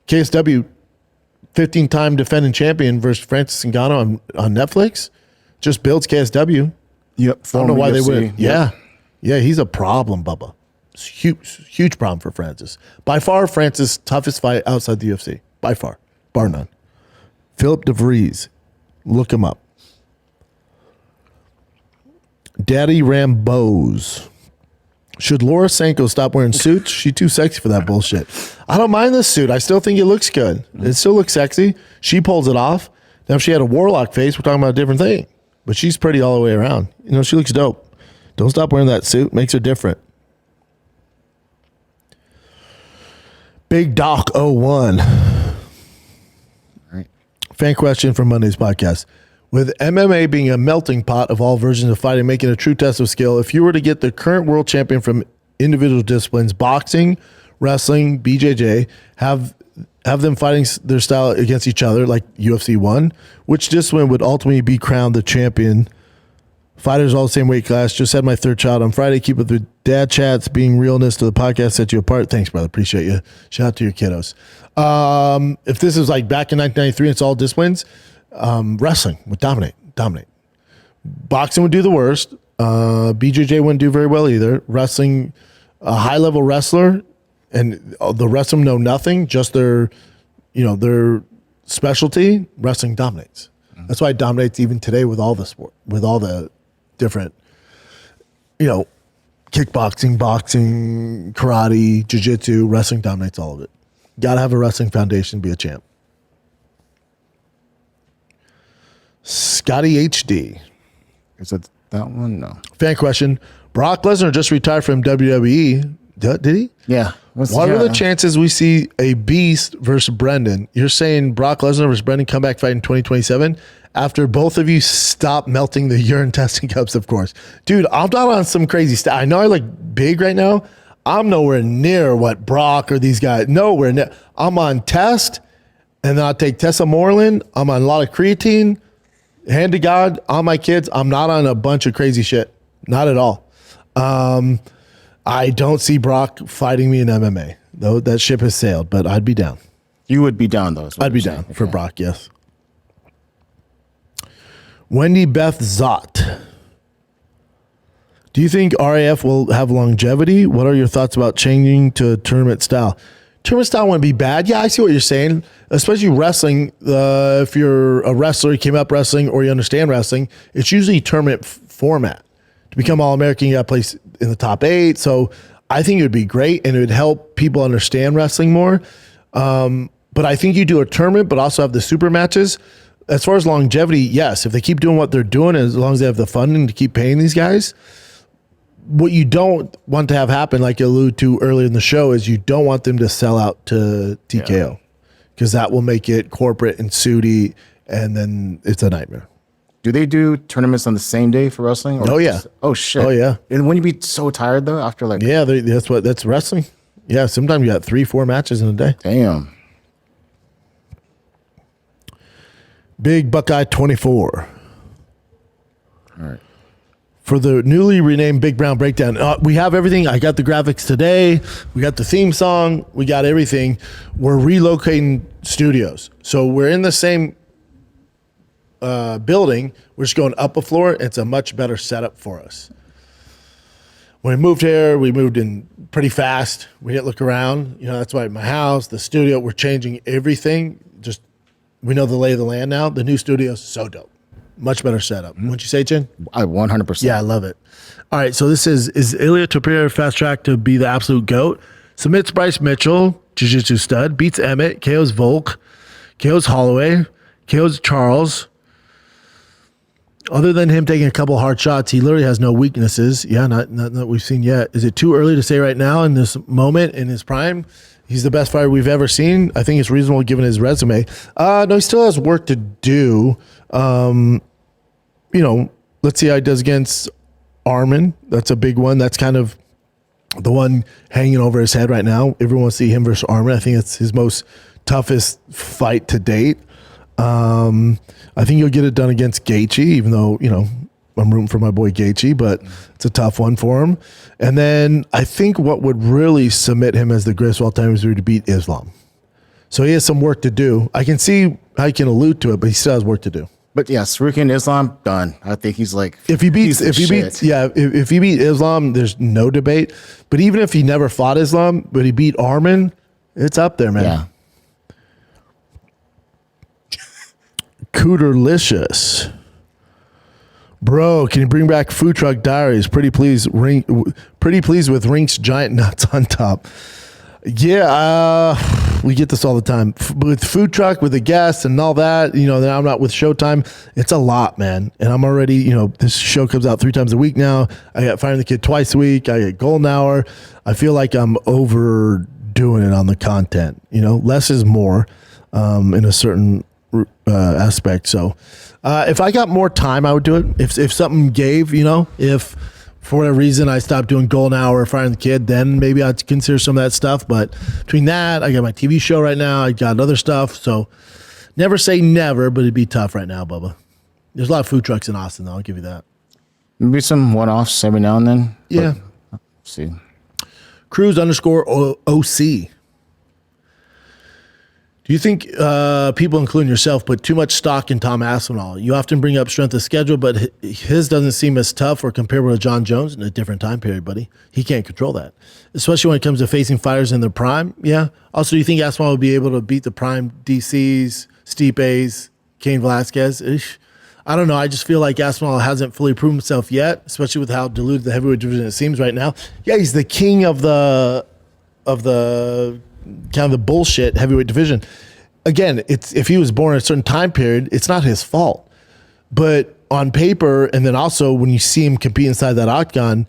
KSW, 15-time defending champion versus Francis Ngannou on Netflix. Just builds KSW. Yep. I don't know why they would. Yep. Yeah. Yeah, he's a problem, Bubba. It's huge problem for Francis. By far, Francis' toughest fight outside the UFC. By far. Bar none. Philip DeVries. Look him up. Daddy Rambos. Should Laura Sanko stop wearing suits? She's too sexy for that bullshit. I don't mind this suit. I still think it looks good. It still looks sexy. She pulls it off. Now, if she had a warlock face, we're talking about a different thing. But she's pretty all the way around. She looks dope. Don't stop wearing that suit. Makes her different. Big Doc 01. Right. Fan question from Monday's podcast. With MMA being a melting pot of all versions of fighting, making a true test of skill, if you were to get the current world champion from individual disciplines, boxing, wrestling, BJJ, have them fighting their style against each other like UFC 1, which discipline would ultimately be crowned the champion? Fighters all the same weight class. Just had my third child on Friday. Keep up the dad chats. Being realness to the podcast set you apart. Thanks, brother. Appreciate you. Shout out to your kiddos. If this is like back in 1993, it's all disciplines. Wrestling would dominate. Boxing would do the worst. BJJ wouldn't do very well either. Wrestling, a high level wrestler, and the rest of them know nothing. Just their specialty. Wrestling dominates. That's why it dominates even today with all the sport, with all the different, kickboxing, boxing, karate, jiu-jitsu. Wrestling dominates all of it. Got to have a wrestling foundation to be a champ. Scotty HD. Is it that one? No. Fan question. Brock Lesnar just retired from WWE. Did he? Yeah. What are the chances we see a beast versus Brendan? You're saying Brock Lesnar versus Brendan comeback fight in 2027 after both of you stop melting the urine testing cups, of course. Dude, I'm not on some crazy stuff. I know I look big right now. I'm nowhere near what Brock or these guys, nowhere near. I'm on test, and then I'll take Tessa Moreland. I'm on a lot of creatine. Hand to God, on my kids, I'm not on a bunch of crazy shit. Not at all. I don't see Brock fighting me in MMA, though. That ship has sailed, but I'd be down. You would be down, though. I'd be down for Brock, yes. Wendy Beth Zott. Do you think RAF will have longevity? What are your thoughts about changing to tournament style? Tournament style wouldn't be bad. Yeah, I see what you're saying. Especially wrestling. If you're a wrestler, you came up wrestling, or you understand wrestling, it's usually tournament format. To become All-American, you got to place in the top 8. So I think it would be great, and it would help people understand wrestling more. But I think you do a tournament, but also have the super matches. As far as longevity, yes. If they keep doing what they're doing, as long as they have the funding to keep paying these guys, what you don't want to have happen, like you alluded to earlier in the show, is you don't want them to sell out to TKO, because that will make it corporate and suity, and then it's a nightmare. Do they do tournaments on the same day for wrestling? Oh, yeah. Oh, shit. Oh, yeah. And wouldn't you be so tired, though, after like... Yeah, that's wrestling. Yeah, sometimes you got 3-4 matches in a day. Damn. Big Buckeye 24. All right. For the newly renamed Big Brown Breakdown, we have everything. I got the graphics today. We got the theme song. We got everything. We're relocating studios. So we're in the same building. We're just going up a floor. It's a much better setup for us. When we moved here, we moved in pretty fast. We didn't look around. That's why my house, the studio, we're changing everything. Just we know the lay of the land now. The new studio is so dope. Much better setup. Wouldn't you say, Chin? 100%. Yeah, I love it. All right, so this is Ilya Topuria fast track to be the absolute GOAT? Submits Bryce Mitchell, jiu-jitsu stud, beats Emmett, KOs Volk, KOs Holloway, KOs Charles. Other than him taking a couple hard shots, he literally has no weaknesses. Yeah, not that we've seen yet. Is it too early to say right now in this moment in his prime? He's the best fighter we've ever seen. I think it's reasonable given his resume. No, he still has work to do. Let's see how he does against Arman. That's a big one. That's kind of the one hanging over his head right now. Everyone wants to see him versus Arman. I think it's his most toughest fight to date. I think he'll get it done against Gaethje, even though, I'm rooting for my boy Gaethje, but it's a tough one for him. And then I think what would really submit him as the greatest of all time is to beat Islam. So he has some work to do. I can see how he can allude to it, but he still has work to do. But yeah, Tsarukyan Islam, done. I think he's like, if he beat Islam, there's no debate. But even if he never fought Islam, but he beat Arman, it's up there, man. Yeah. Cooterlicious. Bro, can you bring back Food Truck Diaries? Pretty pleased with Rink's giant nuts on top. Yeah, we get this all the time. With Food Truck, with the guests and all that, that I'm not with Showtime. It's a lot, man. And I'm already, this show comes out 3 times a week now. I got Firing the Kid twice a week. I get Golden Hour. I feel like I'm overdoing it on the content. Less is more in a certain aspect. So if I got more time, I would do it. If something gave, if for whatever reason I stopped doing Golden Hour or Firing the Kid, then maybe I'd consider some of that stuff. But between that, I got my TV show right now. I got other stuff. So never say never, but it'd be tough right now, Bubba. There's a lot of food trucks in Austin, though. I'll give you that. Maybe some one-offs every now and then. Yeah. See. Cruz_OC. Do you think people, including yourself, put too much stock in Tom Aspinall? You often bring up strength of schedule, but his doesn't seem as tough or comparable to John Jones in a different time period, buddy. He can't control that, especially when it comes to facing fighters in their prime. Yeah. Also, do you think Aspinall will be able to beat the prime DCs, Stipe's, Cain Velasquez? Ish. I don't know. I just feel like Aspinall hasn't fully proven himself yet, especially with how diluted the heavyweight division it seems right now. Yeah, he's the king of the kind of the bullshit heavyweight division. Again, it's if he was born in a certain time period, it's not his fault. But on paper, and then also when you see him compete inside that octagon,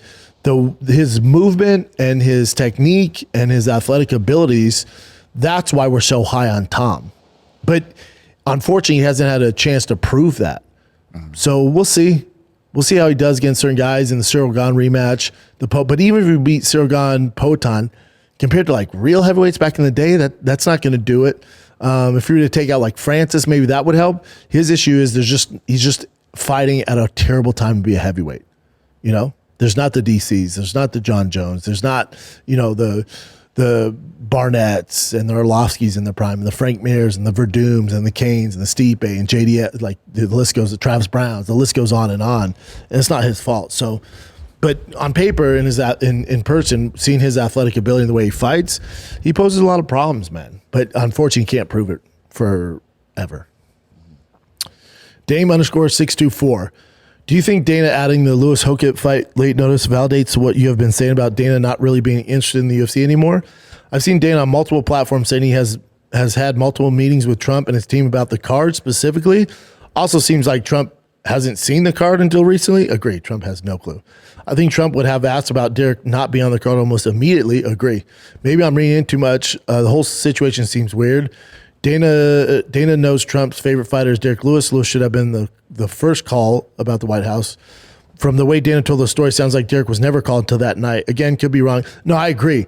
his movement and his technique and his athletic abilities, that's why we're so high on Tom. But unfortunately, he hasn't had a chance to prove that. So we'll see. We'll see how he does against certain guys in the Cyril Gane rematch. But even if he beat Cyril Gane, Poatan, compared to like real heavyweights back in the day, that's not going to do it. If you were to take out like Francis, maybe that would help. His issue is he's just fighting at a terrible time to be a heavyweight. There's not the DCs, there's not the John Jones, there's not the Barnetts and the Orlovskis in the prime, and the Frank Mirs and the Verdums and the Canes and the Stipe and JD, like the list goes, the Travis Browns, the list goes on. And it's not his fault. So. But on paper and in person, seeing his athletic ability and the way he fights, he poses a lot of problems, man. But unfortunately, he can't prove it forever. Dame_624. Do you think Dana adding the Lewis Hokett fight late notice validates what you have been saying about Dana not really being interested in the UFC anymore? I've seen Dana on multiple platforms saying he has had multiple meetings with Trump and his team about the card specifically. Also seems like Trump hasn't seen the card until recently. Agree. Trump has no clue. I think Trump would have asked about Derek not being on the card almost immediately. Agree. Maybe I'm reading in too much. The whole situation seems weird. Dana knows Trump's favorite fighter is Derek Lewis. Lewis should have been the first call about the White House. From the way Dana told the story, sounds like Derek was never called until that night. Again, could be wrong. No, I agree.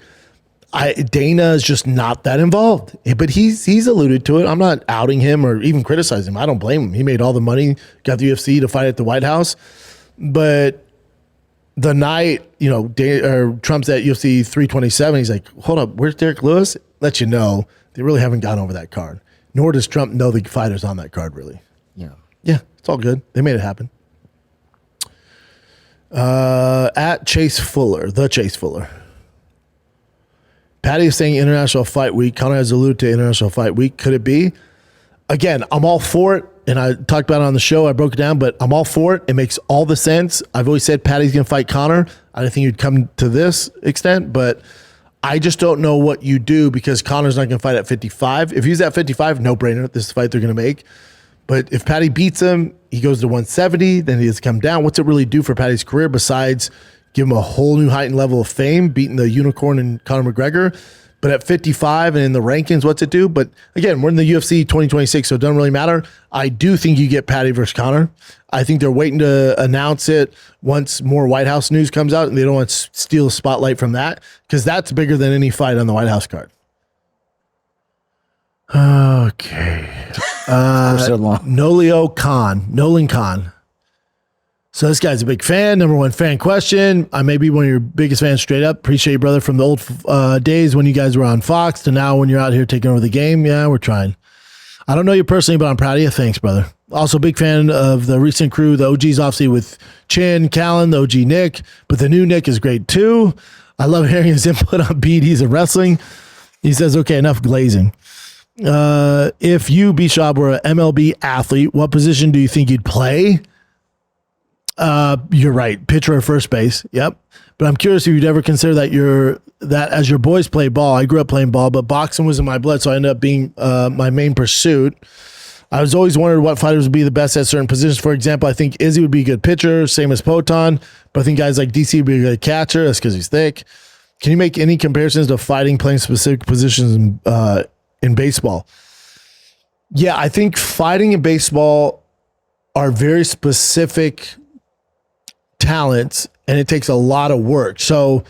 Dana is just not that involved. But he's alluded to it. I'm not outing him or even criticizing him. I don't blame him. He made all the money, got the UFC to fight at the White House. But the night, Trump's at UFC 327, he's like, hold up, where's Derek Lewis? Let you know, they really haven't gone over that card. Nor does Trump know the fighters on that card, really. Yeah. Yeah, it's all good. They made it happen. At Chase Fuller, the Chase Fuller. Paddy is saying International Fight Week. Conor has alluded to International Fight Week. Could it be? Again, I'm all for it. And I talked about it on the show. I broke it down, but I'm all for it. It makes all the sense. I've always said Paddy's going to fight Conor. I didn't think he'd come to this extent, but I just don't know what you do because Conor's not going to fight at 55. If he's at 55, no brainer. This is the fight they're going to make. But if Paddy beats him, he goes to 170, then he has to come down. What's it really do for Paddy's career besides give him a whole new heightened level of fame, beating the unicorn and Conor McGregor? But at 55 and in the rankings, what's it do? But again, we're in the UFC 2026, so it doesn't really matter. I do think you get Paddy versus Conor. I think they're waiting to announce it once more White House news comes out, and they don't want to steal the spotlight from that because that's bigger than any fight on the White House card. Okay. Nolan Khan. So this guy's a big fan. Number one fan question. I may be one of your biggest fans straight up. Appreciate you, brother, from the old days when you guys were on Fox to now when you're out here taking over the game. Yeah, we're trying. I don't know you personally, but I'm proud of you. Thanks, brother. Also big fan of the recent crew, the OGs, obviously, with Chin, Callan, the OG Nick, but the new Nick is great too. I love hearing his input on BDs and wrestling. He says, okay, enough glazing. If you, B. Schaub, were an MLB athlete, what position do you think you'd play? You're right. Pitcher or first base. Yep. But I'm curious if you'd ever consider that as your boys play ball. I grew up playing ball, but boxing was in my blood, so I ended up being my main pursuit. I was always wondering what fighters would be the best at certain positions. For example, I think Izzy would be a good pitcher, same as Poton, but I think guys like DC would be a good catcher. That's because he's thick. Can you make any comparisons to fighting playing specific positions in baseball? Yeah, I think fighting and baseball are very specific talents, and it takes a lot of work. So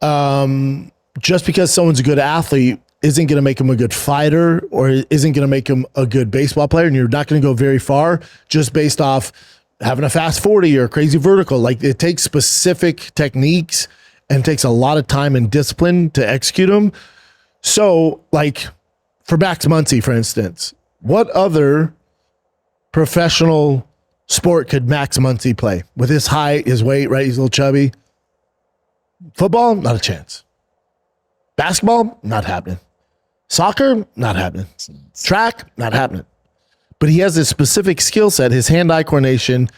just because someone's a good athlete isn't going to make him a good fighter or isn't going to make him a good baseball player, and you're not going to go very far just based off having a fast 40 or a crazy vertical. Like, it takes specific techniques and takes a lot of time and discipline to execute them. So, like, for Max Muncy, for instance, what other professional sport could Max Muncy play with his height, his weight, right? He's a little chubby. Football, not a chance. Basketball, not happening. Soccer, not happening. Track, not happening. But he has this specific skill set, his hand-eye coordination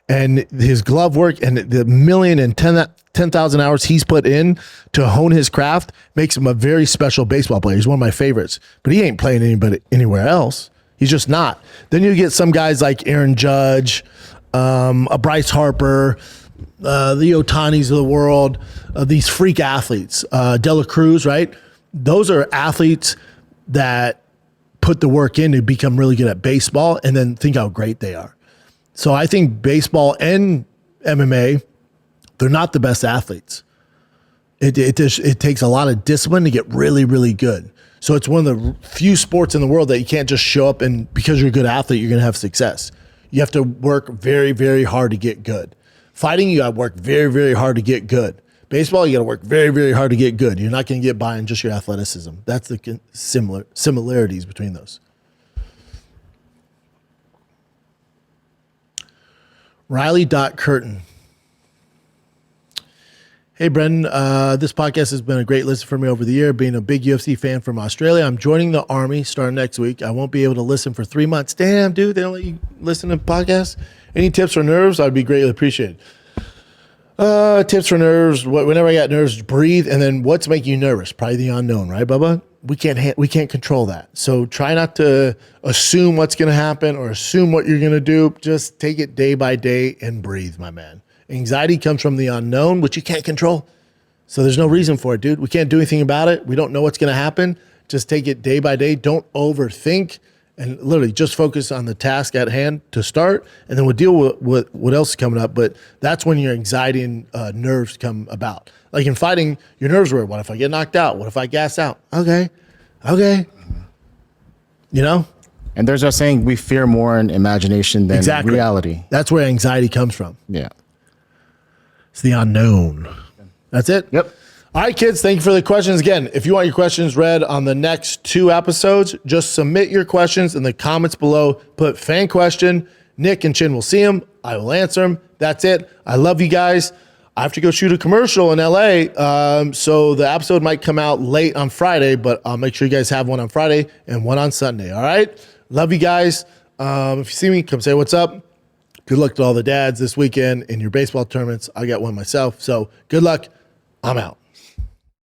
and his glove work and the 1,010,000 hours he's put in to hone his craft makes him a very special baseball player. He's one of my favorites, but he ain't playing anywhere else. He's just not. Then you get some guys like Aaron Judge, a Bryce Harper, the Otanis of the world, these freak athletes, Dela Cruz, right? Those are athletes that put the work in to become really good at baseball, and then think how great they are. So I think baseball and MMA, they're not the best athletes. It takes a lot of discipline to get really, really good. So it's one of the few sports in the world that you can't just show up and because you're a good athlete, you're going to have success. You have to work very, very hard to get good. Fighting, you got to work very, very hard to get good. Baseball, you got to work very, very hard to get good. You're not going to get by on just your athleticism. That's the similarities between those. Riley.Curtin. Hey, Brendan, this podcast has been a great listen for me over the year. Being a big UFC fan from Australia, I'm joining the Army starting next week. I won't be able to listen for 3 months. Damn, dude, they don't let you listen to podcasts? Any tips for nerves? I'd be greatly appreciated. Tips for nerves. Whenever I got nerves, breathe. And then what's making you nervous? Probably the unknown, right, Bubba? We can't control that. So try not to assume what's going to happen or assume what you're going to do. Just take it day by day and breathe, my man. Anxiety comes from the unknown, which you can't control. So there's no reason for it, dude. We can't do anything about it. We don't know what's going to happen. Just take it day by day. Don't overthink and literally just focus on the task at hand to start, and then we'll deal with what else is coming up. But that's when your anxiety and nerves come about. Like in fighting, your nerves were, what if I get knocked out? What if I gas out? Okay. You know? And there's a saying, we fear more in imagination than reality. That's where anxiety comes from. Yeah. It's the unknown. That's it? Yep. All right, kids, thank you for the questions. Again, if you want your questions read on the next 2 episodes, just submit your questions in the comments below. Put fan question. Nick and Chin will see them. I will answer them. That's it. I love you guys. I have to go shoot a commercial in LA, so the episode might come out late on Friday, but I'll make sure you guys have one on Friday and one on Sunday, all right? Love you guys. If you see me, come say what's up. Good luck to all the dads this weekend in your baseball tournaments. I got one myself, so good luck. I'm out.